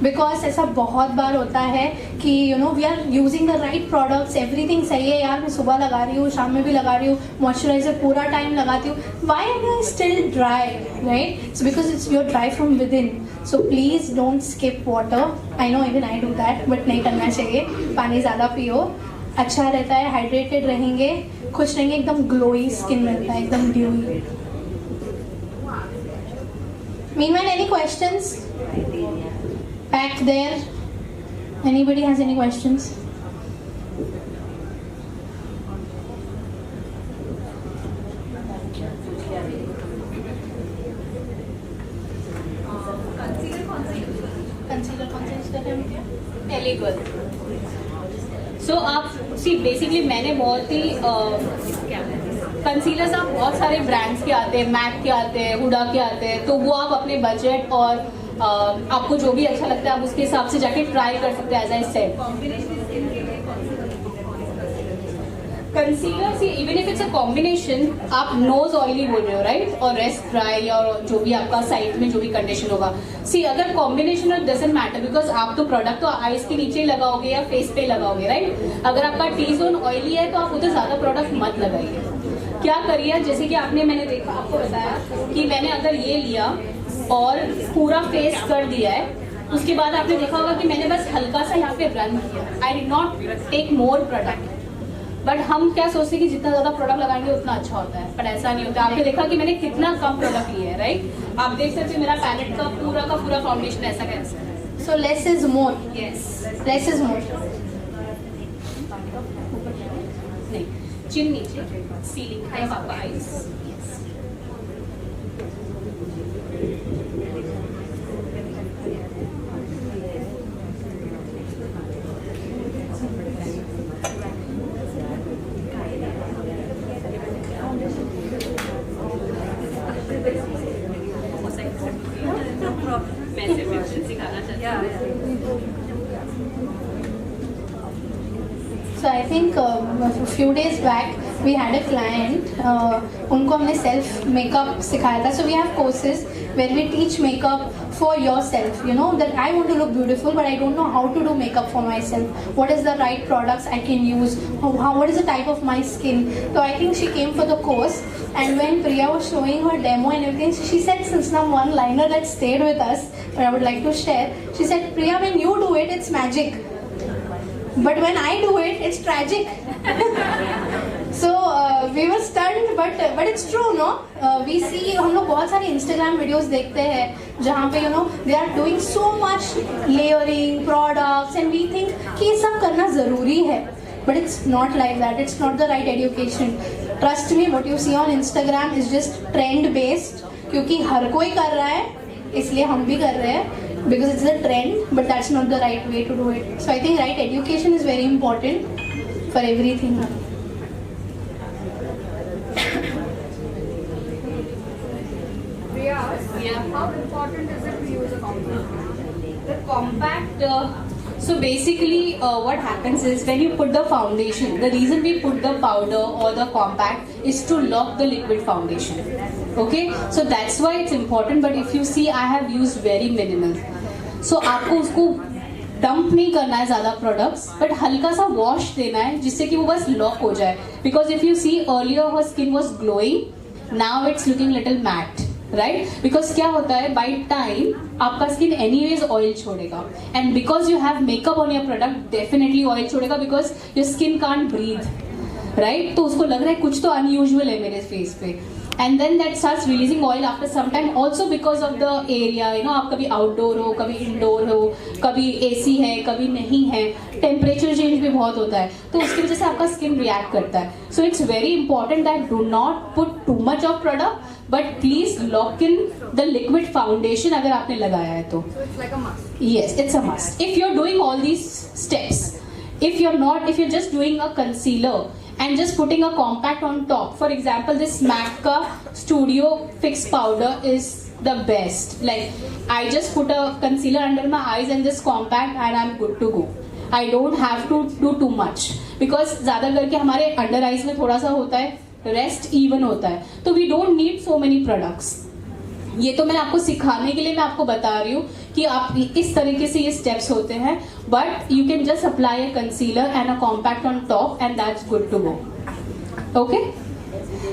Because ऐसा बहुत बार होता है कि we are using the right products, everything सही है यार, मैं सुबह लगा रही हूँ, शाम में भी लगा रही हूँ, मॉइस्चराइजर पूरा टाइम लगाती हूँ, why am I still dry, right? So because you're dry from within. So please don't skip water. I know even I do that, but नहीं करना चाहिए. पानी ज़्यादा पियो, अच्छा रहता है, हाइड्रेटेड रहेंगे, खुश रहेंगे, एकदम ग्लोई स्किन मिलता है, एकदम dewy. Meanwhile, any questions? Back there, anybody has any questions? Concealer कौन सा यूज कर रहे हैं? Elegant. So आप सी बेसिकली मैंने बहुत ही कंसीलर्स आप बहुत सारे ब्रांड्स के आते हैं, मैक के आते हैं, हुडा के आते हैं, तो वो आप अपने बजट और आपको जो भी अच्छा लगता है आप उसके हिसाब से जाके ट्राई कर सकते हैं. As I said, concealer see even if it's a combination, आप नोज ऑयली बोल रहे हो राइट, और रेस्ट ड्राई और जो भी आपका साइड में जो भी कंडीशन होगा. सी अगर कॉम्बिनेशन और डजंट मैटर, बिकॉज आप तो प्रोडक्ट तो आईज के नीचे लगाओगे या फेस पे लगाओगे राइट. अगर आपका टी जोन ऑयली है तो आप उधर ज्यादा प्रोडक्ट मत लगाइए. क्या करिए, जैसे कि आपने देखा, आपको बताया कि मैंने अगर ये लिया और पूरा फेस कर दिया है, उसके बाद आपने देखा होगा कि मैंने बस हल्का सा यहाँ पे रन किया. I did not take more product. But हम क्या सोचते हैं कि जितना ज्यादा प्रोडक्ट लगाएंगे उतना अच्छा होता है, पर ऐसा नहीं होता. आपने देखा कि मैंने कितना कम प्रोडक्ट लिया है राइट. आप देख सकते हो मेरा पैलेट का पूरा फाउंडेशन ऐसा कैसा है. So less is more. Yes, less is more. नहीं, चिन नीचे, सीलिंग है आपका eyes. So I think a few days back we had a client, उनको हमने self makeup सिखाया था. So we have courses where we teach makeup for yourself. You know that I want to look beautiful, but I don't know how to do makeup for myself. What is the right products I can use? What is the type of my skin? So I think she came for the course, and when Priya was showing her demo and everything, she said some one-liner that stayed with us, but I would like to share. She said, Priya, when you do it, it's magic. But when I do it, it's tragic. So we were stunned, but it's true, no? We see, हम लोग बहुत सारे Instagram videos देखते हैं जहाँ पे they are doing so much layering products, and we think कि ये सब करना ज़रूरी है. But it's not like that. It's not the right education. Trust me, what you see on Instagram is just trend based. क्योंकि हर कोई कर रहा है, इसलिए हम भी कर रहे हैं. Because it's a trend, but that's not the right way to do it. So I think right education is very important for everything. Yeah. How important is it to use a compact? The compact, so basically what happens is when you put the foundation, the reason we put the powder or the compact is to lock the liquid foundation. Okay, so that's why it's important. But if you see, I have used very minimal. So आपको उसको डंप नहीं करना है ज़्यादा प्रोडक्ट्स, बट हल्का सा वॉश देना है जिससे कि वो बस लॉक हो जाए. Because if you see earlier her skin was glowing, now it's looking little matte, right? Because क्या होता है, बाई टाइम आपका स्किन एनीवेज ऑयल छोड़ेगा, and because you have makeup on your product definitely oil छोड़ेगा because your skin can't breathe, right? तो उसको लग रहा है कुछ तो अनयूजुअल है मेरे फेस पे, and then that starts releasing oil after some time, also because of the area. आप कभी आउटडोर हो, कभी इंडोर हो, कभी एसी है, कभी नहीं है, टेम्परेचर चेंज भी बहुत होता है, तो उसकी वजह से आपका स्किन रिएक्ट करता है. सो it's very important that do not put too much of product, but please lock in the liquid foundation अगर आपने लगाया है तो. So it's like a must. Yes, it's a must. If you're doing all these steps, if you're just doing a concealer and just putting a compact on top, for example, this MAC ka Studio Fix powder is the best. Like, I just put a concealer under my eyes and this compact and I'm good to go. I don't have to do too much because ज़्यादा करके हमारे under eyes में थोड़ा सा होता है, rest even होता है, तो we don't need so many products. ये तो मैं आपको सिखाने के लिए मैं आपको बता रही हूँ कि आप इस तरीके से ये स्टेप्स होते हैं, but you can just apply a concealer and a compact on top and that's good to go. Okay,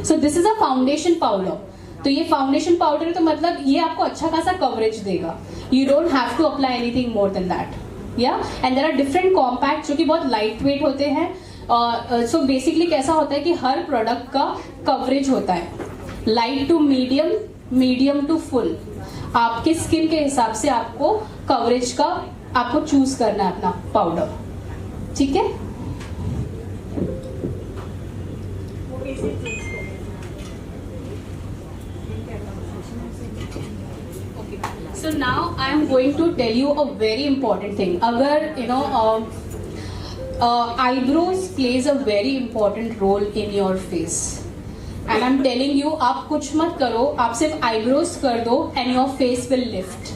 so this is a foundation powder. तो ये फाउंडेशन पाउडर है, तो मतलब ये आपको अच्छा खासा कवरेज देगा. You don't have to apply anything more than that. Yeah and there are different compact जो कि बहुत लाइट वेट होते हैं. सो बेसिकली कैसा होता है कि हर प्रोडक्ट का कवरेज होता है light to medium, medium to full. आपके स्किन के हिसाब से आपको कवरेज का आपको चूज करना है अपना पाउडर. ठीक है? So now I am going to tell you a very important thing. अगर eyebrows plays a very important role in your face. And I'm telling you, आप कुछ मत करो, आप सिर्फ आईब्रोज कर दो and your face will lift.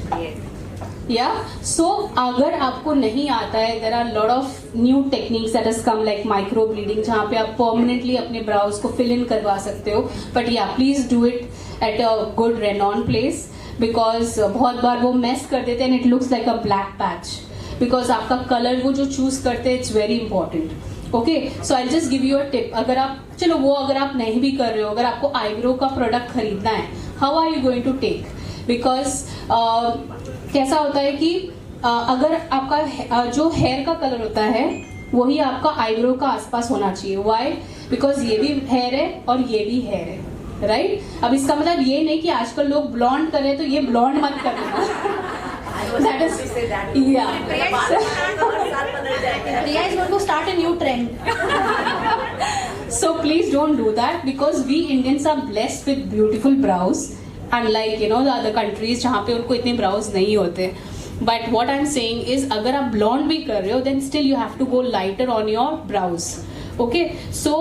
Yeah. So अगर आपको नहीं आता है, there are lot of new techniques that has come like micro bleeding, जहाँ पे आप permanently अपने brows को fill in करवा सकते हो. But yeah, please do it at a good renowned place because बहुत बार वो mess कर देते हैं and it looks like a black patch. Because आपका color वो जो choose करते हैं, it's very important. Okay, so I just give you a tip. अगर आप नहीं भी कर रहे हो, अगर आपको आईब्रो का प्रोडक्ट खरीदना है, how are you going to take? Because कैसा होता है कि अगर आपका जो हेयर का कलर होता है वही आपका आईब्रो का आसपास होना चाहिए. व्हाई? बिकॉज ये भी हेयर है और ये भी हेयर है, राइट? अब इसका मतलब ये नहीं कि आजकल लोग ब्लॉन्ड कर रहे हैं तो ये ब्लॉन्ड मत करना. That is, yeah. Priya is going to start a new trend. So please don't do that because we Indians are blessed with beautiful brows, unlike the other countries जहाँ पे उनको इतने brows नहीं होते. But what I'm saying is अगर आप blonde भी कर रहे हो then still you have to go lighter on your brows. Okay so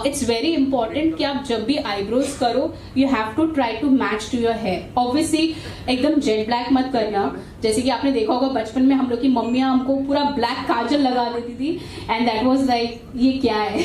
it's very important कि आप जब भी आईब्रोज करो you have to try to match to your hair. Obviously एकदम जेट ब्लैक मत करना. जैसे कि आपने देखा होगा बचपन में हम लोग की मम्मियां हमको पूरा ब्लैक काजल लगा देती थी एंड दैट वाज लाइक ये क्या है.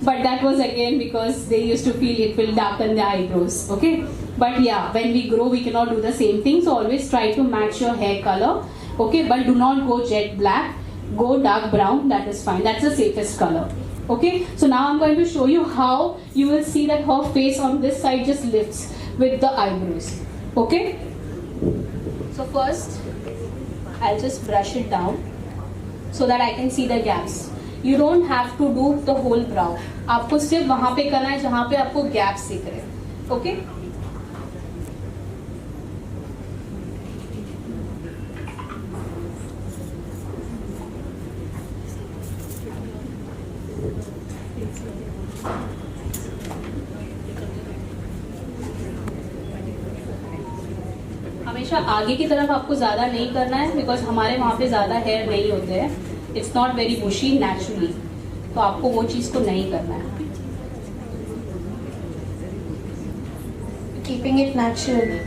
But that was again because they used to feel it will darken the eyebrows. Okay but yeah when we grow we can not do the same thing. So always try to match your hair colour. Okay but do not go jet black. Go dark brown, that is fine. That's the safest color. Okay, so now I'm going to show you how you will see that her face on this side just lifts with the eyebrows. Okay, so first I'll just brush it down so that I can see the gaps. You don't have to do the whole brow. आपको सिर्फ वहां पे करना है जहां पे आपको gaps दिख रहे हैं. Okay. हमेशा आगे की तरफ आपको ज्यादा नहीं करना है बिकॉज हमारे वहां पे ज्यादा हेयर नहीं होते हैं. It's not very bushy naturally. तो आपको वो चीज को नहीं करना है. Keeping it natural.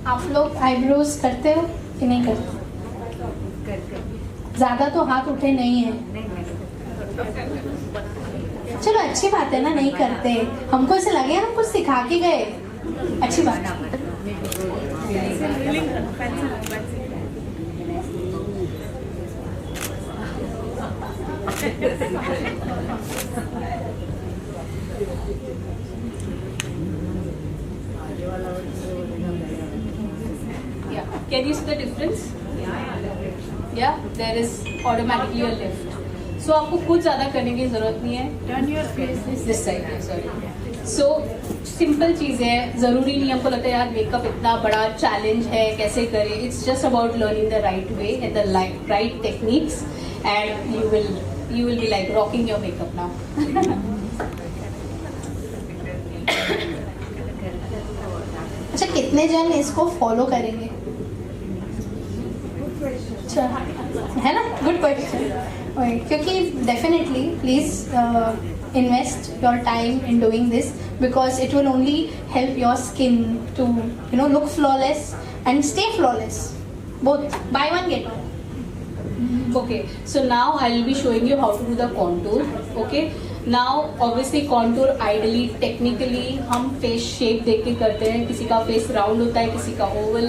आप लोग आईब्रोज करते हो कि नहीं करते? ज्यादा तो हाथ उठे नहीं है. चलो अच्छी बात है ना, नहीं करते. हमको ऐसे लगे हम कुछ सिखा के गए. अच्छी बात है. Can you see the difference? Yeah, there is automatically a lift. So आपको कुछ ज़्यादा करने की ज़रूरत नहीं है. Turn your face This side, sorry. So simple चीज़ है. ज़रूरी नहीं हमको लगता है यार मेकअप इतना बड़ा चैलेंज है कैसे करें. It's just about learning the right way and the right techniques, and you will be like rocking your makeup now. अच्छा, कितने जन इसको फॉलो करेंगे? अच्छा है ना, गुड क्वेश्चन. क्योंकि definitely please invest your time in doing this because it will only help your skin to look flawless and stay flawless. Both buy one get one. Okay, so now I will be showing you how to do the contour. Okay, now obviously contour ideally technically हम face shape देख के करते हैं. किसी का face round होता है, किसी का oval,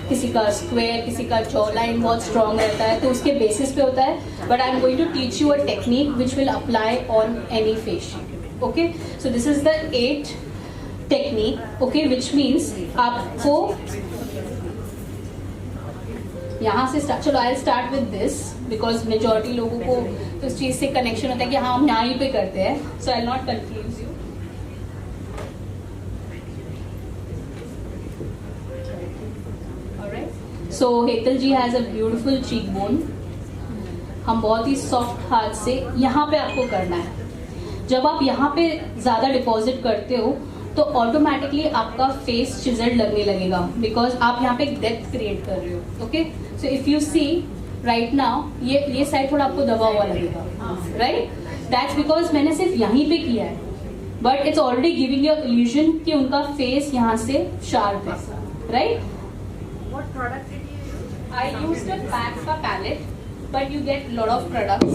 किसी का square, किसी का jaw line बहुत strong रहता है, तो उसके basis पे होता है. But I am going to teach you a technique which will apply on any face shape. Okay, so this is the 8 technique. Okay, which means आपको यहाँ से स्टार्ट. चलो I start with this because majority लोगों को तो इस चीज से कनेक्शन होता है कि हाँ हम यहाँ ही पे करते हैं. So I not confuse you. Alright, so Hetal ji has a beautiful cheekbone. हम बहुत ही सॉफ्ट हाथ से यहाँ पे आपको करना है. जब आप यहाँ पे ज्यादा डिपॉजिट करते हो तो ऑटोमेटिकली आपका फेस चिजल्ड लगने लगेगा बिकॉज आप यहाँ पे एक डेप्थ क्रिएट कर रहे हो. Okay, so if you see right now ये साइड थोड़ा आपको दबा हुआ लगेगा. राइट, दैट्स बिकॉज मैंने सिर्फ यहीं पे किया है. But it's already giving you illusion कि उनका फेस यहाँ से शार्प है. Right, What product did you use? I used a pack का palette but you get lot of products.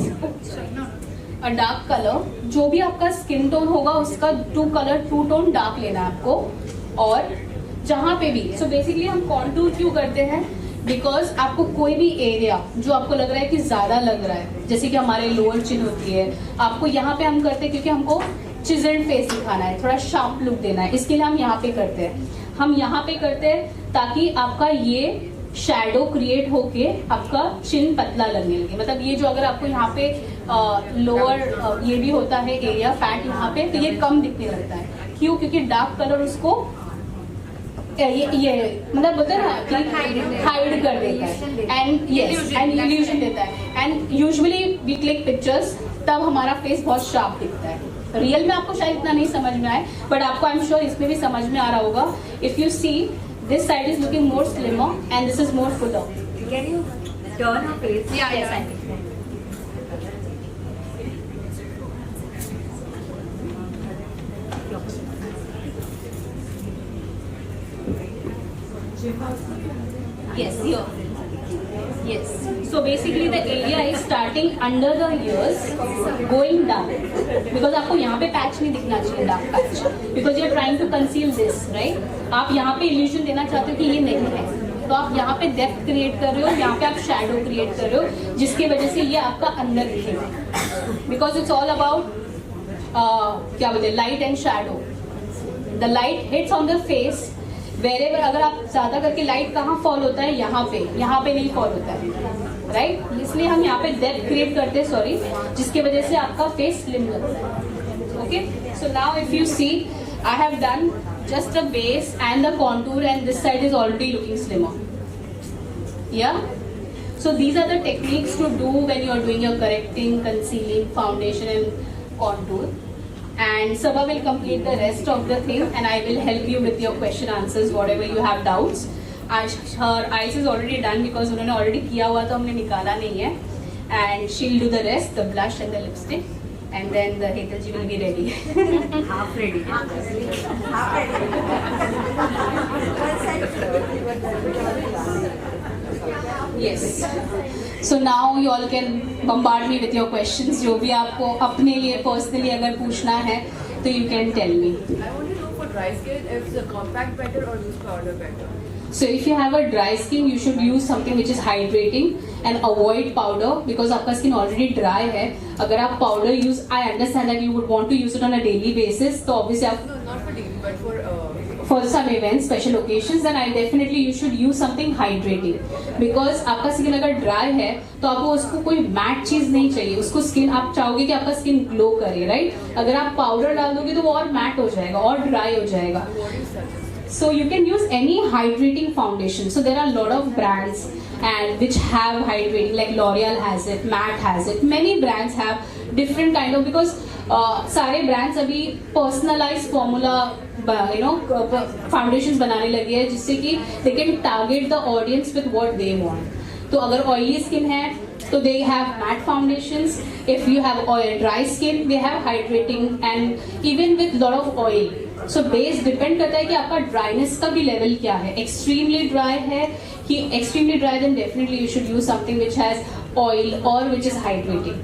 A dark colour, जो भी आपका स्किन टोन होगा उसका 2 टोन डार्क लेना है आपको. और जहाँ पे भी सो बेसिकली हम कॉन्टूर क्यों करते हैं बिकॉज आपको कोई भी एरिया जो आपको लग रहा है कि ज्यादा लग रहा है, जैसे कि हमारे लोअर चिन होती है, आपको यहाँ पे हम करते हैं क्योंकि हमको चिजल्ड फेस दिखाना है, थोड़ा शार्प लुक देना है. इसके लिए हम यहाँ पे करते हैं. हम यहाँ पे करते हैं ताकि आपका ये शैडो क्रिएट होके आपका चिन पतला लगने लगे. मतलब ये जो अगर आपको यहाँ पे लोअर ये भी होता है एरिया फैट यहाँ पे, तो ये कम दिखने लगता है. क्यों? क्योंकि डार्क कलर उसको ये मतलब बोलते हैं ना हाइड कर देता है एंड यस एंड इल्यूजन देता है. And usually we click pictures तब हमारा फेस बहुत शार्प दिखता है. रियल में आपको शायद इतना नहीं समझ में आए, बट आपको आई एम श्योर इसमें भी समझ में आ रहा होगा. If you see this side is looking more slimmer and this is more Fuller. Can you turn her face? Yeah, yes, I can. Yes, here. Yes. So basically the area is starting under the ears, going down. Because आपको यहाँ पे पैच नहीं दिखना चाहिए, dark patch. Because you are trying to conceal this, right? आप यहाँ पे illusion देना चाहते हो कि ये नहीं है. तो आप यहाँ पे डेप्थ क्रिएट कर रहे हो, यहाँ पे आप शैडो क्रिएट कर रहे हो, जिसकी वजह से ये आपका अंदर दिखेगा. बिकॉज इट्स ऑल अबाउट क्या बोलते हैं, light and shadow. The light hits on the face wherever. अगर आप ज्यादा करके लाइट कहाँ फॉल होता है, यहाँ पे नहीं फॉल होता है, राइट? इसलिए हम यहाँ पे डेप्थ क्रिएट करते हैं, सॉरी, जिसकी वजह से आपका फेस स्लिम लगता है. Okay, so now if you see I have done just a base and the contour, and this side is already looking slimmer. Yeah, so these are the techniques to do when you are doing your correcting, concealing, foundation and contour. And Sabha will complete the rest of the thing, and I will help you with your question answers, whatever you have doubts. Her eyes is already done because उन्होंने already किया हुआ तो हमने निकाला नहीं है. And she'll do the rest, the blush and the lipstick. And then the Hetal ji will be ready. Half ready. Yes. So now you all can bombard me with your questions. जो भी आपको अपने लिए personally अगर पूछना है तो you can tell me. I want to know for dry skin, if the compact better or loose powder better? So if you have a dry skin, you should use something which is hydrating and avoid powder because आपका skin already dry है. अगर आप powder use, I understand that you would want to use it on a daily basis. तो obviously आप No, not for daily, but for some events, special occasions, then I definitely you should use something hydrating because आपका skin अगर dry है तो आपको उसको कोई मैट चीज नहीं चाहिए. उसको skin आप चाहोगे कि आपका skin glow करे, right? अगर आप powder डाल दोगे तो वो और मैट हो जाएगा और dry हो जाएगा. what is suggest? So you can use any hydrating foundation. So there are a lot of brands and which have hydrating, like L'Oreal has it, Matte has it. Many brands have different kind of, because सारे brands अभी personalized formula, foundations बनाने लगे हैं जिससे कि they can target the audience with what they want. तो अगर oily skin है तो they have matte foundations. If you have dry skin, they have hydrating and even with lot of oil. So base depend करता है कि आपका dryness का भी level क्या है. Extremely dry है कि extremely dry, then definitely you should use something which has oil or which is hydrating.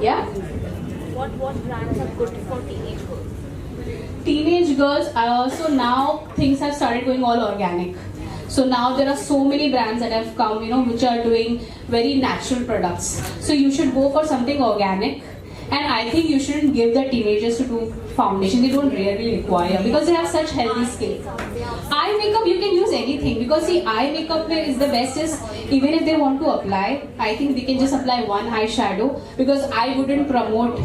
Yeah. What brands are good for teenage girls? Teenage girls, so now things have started going all organic. So now there are so many brands that have come, which are doing very natural products. So you should go for something organic. And I think you shouldn't give the teenagers to do foundation. They don't really require because they have such healthy skin. Eye makeup you can use anything because see, eye makeup is the best is even if they want to apply, I think they can just apply one eyeshadow because I wouldn't promote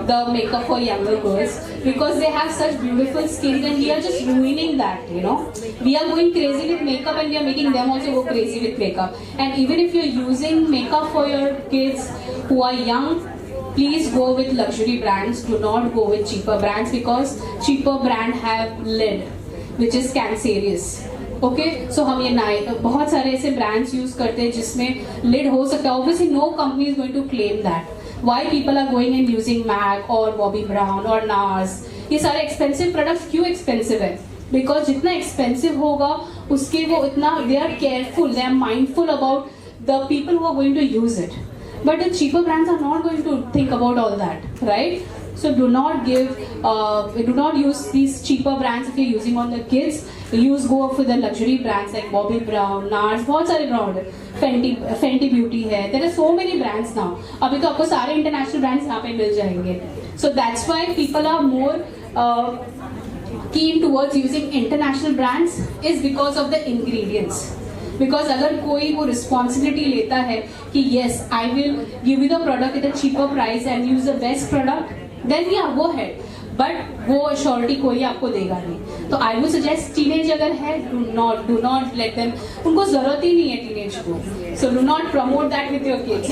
the makeup for younger girls because they have such beautiful skin and we are just ruining that, We are going crazy with makeup and we are making them also go crazy with makeup. And even if you're using makeup for your kids who are young, please go with luxury brands. Do not go with cheaper brands because cheaper brand have lead, which is cancerous. Okay, so हम ये बहुत सारे ऐसे brands use करते हैं जिसमें lead हो सकता है. Obviously, no company is going to claim that. Why people are going and using MAC or Bobbi Brown or NARS? ये सारे expensive products क्यों expensive है? Because जितना expensive होगा उसके वो इतना they are careful, they are mindful about the people who are going to use it. But the cheaper brands are not going to think about all that, right? So do not use these cheaper brands if you're using on the kids. Go for the luxury brands like Bobbi Brown, NARS, बहुत सारे brand है. Fenty Beauty है. There are so many brands now. अभी तो आपको सारे international brands यहाँ पे मिल जाएंगे. So that's why people are more keen towards using international brands is because of the ingredients. Because अगर कोई वो responsibility लेता है कि yes, I will give you the product at a cheaper price and use the best product, then yeah, go ahead. But वो अश्योरिटी कोई आपको देगा नहीं. तो आई वुड सजेस्ट टीनेज अगर है, डू नॉट लेट देम, उनको जरूरत ही नहीं है टीनेज को, so do not promote that with your kids.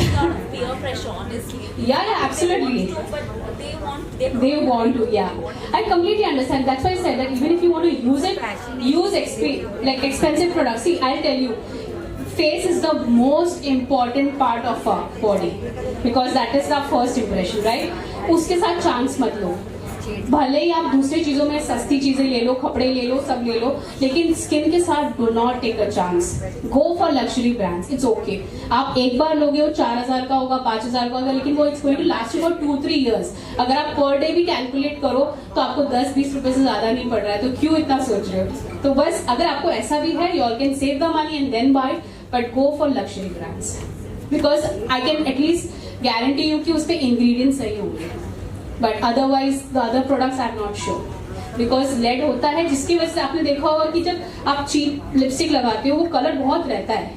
peer pressure honestly. Yeah, absolutely. But They want to, yeah. I completely understand. That's why I said that even if you want to use it, use expensive products. See, I'll tell you, face is the most important part of our body because that is our first impression, right? उसके साथ चांस मत लो. भले ही आप दूसरी चीजों में सस्ती चीजें ले लो, कपड़े ले लो, सब ले लो, लेकिन स्किन के साथ do not take a chance. Go for luxury brands. It's okay. आप एक बार लोगे वो 4000 का होगा, 5000 का होगा, लेकिन वो it's going to last you for 2-3 years. अगर आप पर डे भी कैलकुलेट करो तो आपको 10-20 रुपए से ज्यादा नहीं पड़ रहा है, तो क्यों इतना सोच रहे हो? तो बस अगर आपको ऐसा भी है, you all can save the money and then buy, but go for luxury brands because I can at least guarantee you कि उस पे इंग्रेडिएंट्स सही होंगे. But otherwise the other products I am not sure because lead होता है, जिसकी वजह से आपने देखा होगा कि जब आप चीप लिपस्टिक लगाते हो वो कलर बहुत रहता है.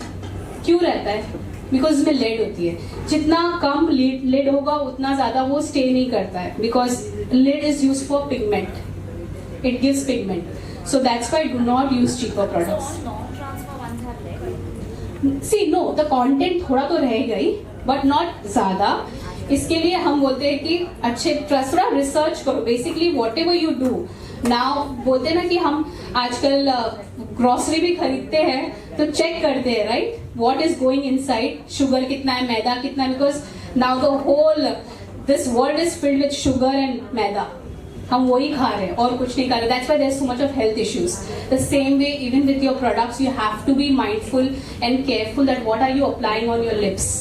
क्यों रहता है? बिकॉज इसमें लेड होती है. जितना कम लेड होगा उतना ज्यादा वो स्टे नहीं करता है because lead is use for pigment. It gives pigment. So that's why do not use cheaper products. See no, the content थोड़ा तो रह गई बट नॉट ज्यादा. इसके लिए हम बोलते हैं कि अच्छे थोड़ा रिसर्च करो. Basically what ever you do now, बोलते हैं ना कि हम आजकल ग्रोसरी भी खरीदते हैं तो चेक करते हैं, right, what is going inside. Sugar कितना है, मैदा कितना है, because now the whole this world is filled with sugar and maida. हम वही खा रहे हैं और कुछ नहीं खा रहे. That's why there is so much of health issues. The same way even with your products you have to be mindful and careful that what are you applying on your lips.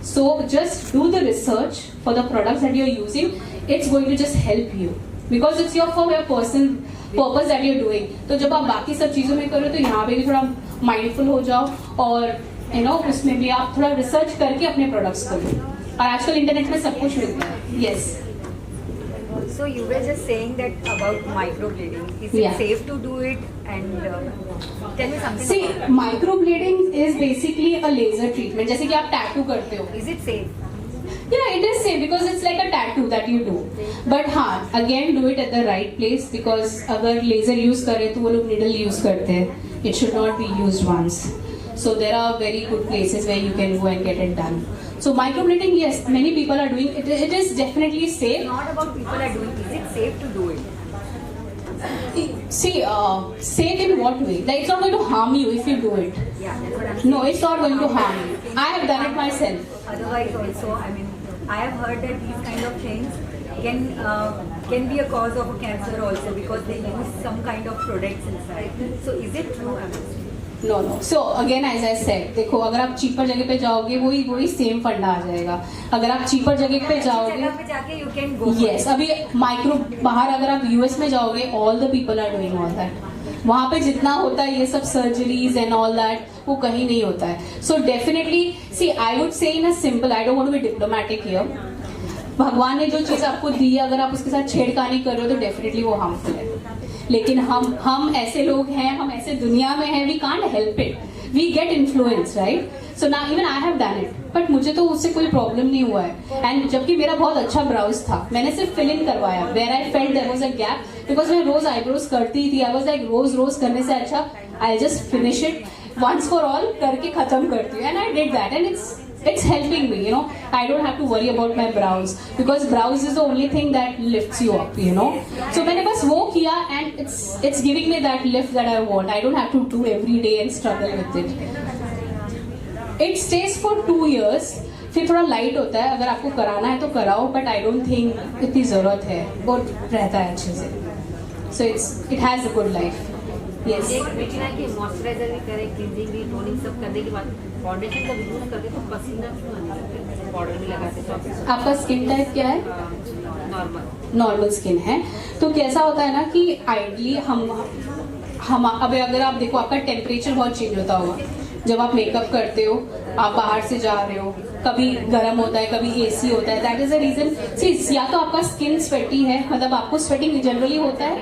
So just do the research for the products that you're using. It's going to just help you because it's for your personal purpose that you're doing. तो जब आप बाकी सब चीजों में करो तो यहाँ पे भी थोड़ा माइंडफुल हो जाओ और उसमें भी आप थोड़ा रिसर्च करके अपने प्रोडक्ट्स करो. और आजकल इंटरनेट में सब कुछ मिलता है. Yes. So you were just saying that about microblading. Is it safe to do it? And tell me something. See, microblading is basically a laser treatment. जैसे कि आप टैटू करते हो. Is it safe? Yeah, it is safe because it's like a tattoo that you do. But हाँ, again do it at the right place because अगर laser use करे तो वो लोग needle use करते हैं. It should not be used once. So there are very good places where you can go and get it done. So microblading, yes, many people are doing it. It is definitely safe. Not about people are doing. Is it safe to do it? See, safe in what way? Like it's not going to harm you if you do it. Yeah, that's what I'm saying. No, it's not going to harm you. I have done it myself. Otherwise, also, I mean, I have heard that these kind of things can be a cause of a cancer also because they use some kind of products inside. So is it true? No. So again as I said, देखो अगर आप चीपर जगह पे जाओगे वही सेम फंडा आ जाएगा. अगर आप चीपर जगह पे जाओगे, यस, अभी माइक्रो बाहर अगर आप यूएस में जाओगे, all the people are doing all that. वहां पे जितना होता है ये सब सर्जरीज एंड ऑल दैट, वो कहीं नहीं होता है. So definitely C, I would say in a simple, I don't want to be diplomatic here. भगवान ने जो चीज आपको दी है, अगर आप उसके साथ छेड़खानी कर रहे हो तो डेफिनेटली वो हार्मफुल है. लेकिन हम ऐसे लोग हैं, हम ऐसे दुनिया में हैं, we can't help it, we get influence, right. So ना even I have done it, but मुझे तो उससे कोई प्रॉब्लम नहीं हुआ है. एंड जबकि मेरा बहुत अच्छा ब्राउज था, मैंने सिर्फ फिल इन करवाया where I felt there was a gap because मैं रोज आईब्रोज करती थी. आई वाज लाइक रोज करने से अच्छा I just finish it once for all, करके खत्म करती हूँ. And I did that and it's helping me, I don't have to worry about my brows because brows is the only thing that lifts you up, so मैंने बस वो किया and it's giving me that lift that I want. I don't have to do every day and struggle with it. It stays for 2 years. फिर थोड़ा लाइट होता है, अगर आपको कराना है तो कराओ, बट आई डोंट थिंक इतनी जरूरत है, वो रहता है अच्छे से. So it has a good life. Yes. कि मॉइस्चराइजर भी करे, क्लींजिंग भी, टोनिंग सब करने के बाद फाउंडेशन का यूज करते तो पसीना क्यों आने लगता है? पाउडर भी लगाते तो आपका स्किन टाइप क्या है? नॉर्मल स्किन है. तो कैसा होता है ना कि आइडली हम अब अगर आप देखो आपका टेम्परेचर बहुत चेंज होता होगा जब आप मेकअप करते हो, आप बाहर से जा रहे हो, कभी गर्म होता है, कभी एसी होता है. That is a reason. या तो आपका स्किन स्वेटी है, मतलब आपको स्वेटिंग जनरली होता है,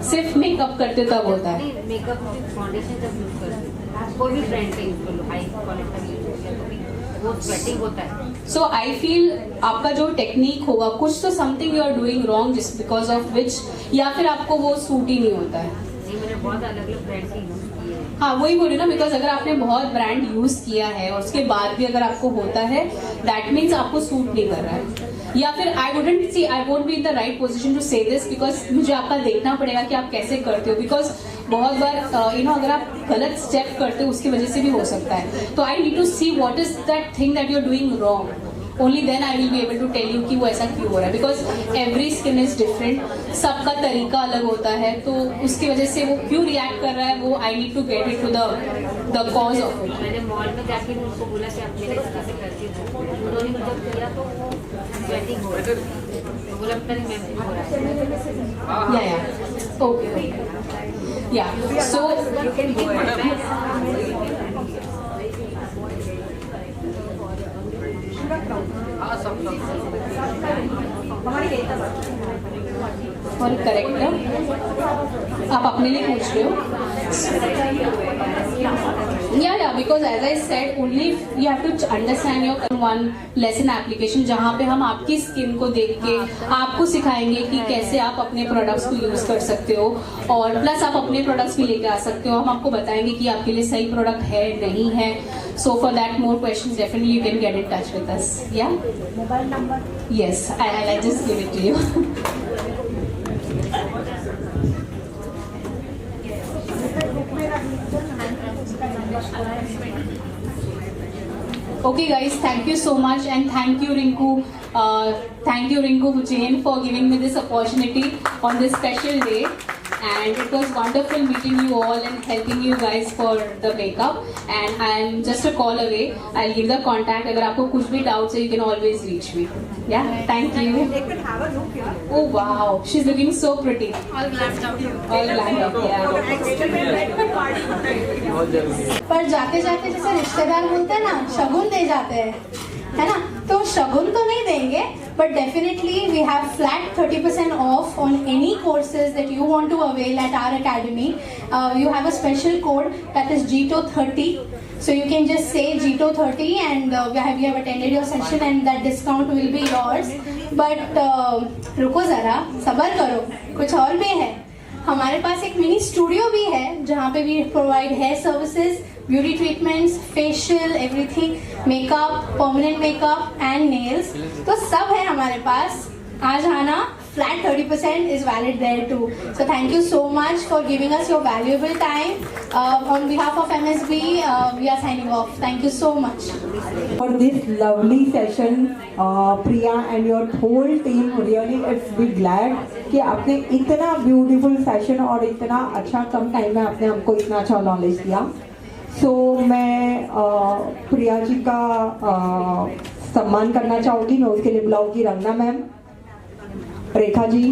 सिर्फ मेकअप करते तब होता है. मेकअप फाउंडेशन जब यूज करते कोई भी ब्रांड का यूज कर लो, हाई क्वालिटी का यूज किया तो भी वो स्वेटिंग होता है. सो आई फील आपका जो टेक्निक होगा कुछ तो something you are doing wrong जिस बिकॉज ऑफ विच, या फिर आपको वो सूट ही नहीं होता है। जी मैंने बहुत अलग अलग ब्रांड की यूज की है। हाँ वही बोले ना, बिकॉज अगर आपने बहुत ब्रांड यूज किया है और उसके बाद भी अगर आपको होता है दैट मीन्स आपको सूट नहीं कर रहा है। या फिर I won't be in the right position to say this, because मुझे आपका देखना पड़ेगा कि आप कैसे करते हो, बिकॉज बहुत बार अगर आप गलत स्टेप करते हो उसकी वजह से भी हो सकता है। तो I need to see what is that thing that you are doing wrong, only then I will be able to tell you कि वो ऐसा क्यों हो रहा है, because every skin is different, सबका तरीका अलग होता है। तो उसकी वजह से वो क्यों रिएक्ट कर रहा है वो I need to get it to the cause of it. मैंने मॉल में जाके उनको बोला कि आप मेरे तरह से करती हो, उन्होंने जब किया तो वो स्वेटिंग हो रहा है, तो बोला पता नहीं मैम हो रहा है। या ओके या सो और करेक्ट आप अपने लिए पूछ रहे हो? या because as I said only you have to understand your one lesson application, जहाँ पे हम आपकी स्किन को देख के आपको सिखाएंगे कि कैसे आप अपने प्रोडक्ट्स को यूज कर सकते हो, और प्लस आप अपने प्रोडक्ट्स भी लेके आ सकते हो। हम आपको बताएंगे कि आपके लिए सही प्रोडक्ट है नहीं है। So for that more questions definitely you can get in touch with us. या mobile number? Yes I just give it to you. Okay guys, thank you so much, and thank you Rinku Jain for giving me this opportunity on this special day, and it was wonderful meeting you all and helping you guys for the makeup, and I am just a call away. I'll give the contact. अगर आपको कुछ भी doubts है you can always reach me. Yeah, thank you. They can have a look here. Oh wow, she's looking so pretty. All glammed up. Yeah. पर जाते जाते जैसे रिश्तेदार बोलते हैं ना, शगुन दे जाते हैं, है ना? तो शगुन तो नहीं देंगे, but definitely we have flat 30% off on any courses that you want to avail at our academy. You have a special code that is GTO30. So you can just say GTO30 and we have attended your session and that discount will be yours. But रुको ज़रा, सब्र करो, कुछ और भी है। हमारे पास एक मिनी स्टूडियो भी है जहाँ पे we provide hair services, beauty treatments, facial, everything, makeup, permanent makeup and nails, तो सब है हमारे पास। आज आना, flat 30% is valid there too. So thank you so much for giving us your valuable time. On behalf of MSB, we are signing off. Thank you so much. For this lovely session, Priya and your whole team, really it's be glad कि आपने इतना beautiful session और इतना अच्छा कम टाइम में आपने हमको इतना अच्छा नॉलेज दिया। So मैं प्रिया जी का सम्मान करना चाहूँगी। मैं उसके लिए बुलाऊंगी रंगना मैम, रेखा जी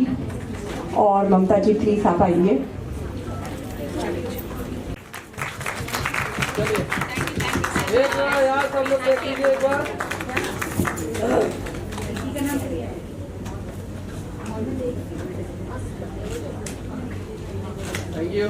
और ममता जी, प्लीज आप आइए। यार सब लोग देखिए एक बार। Thank you.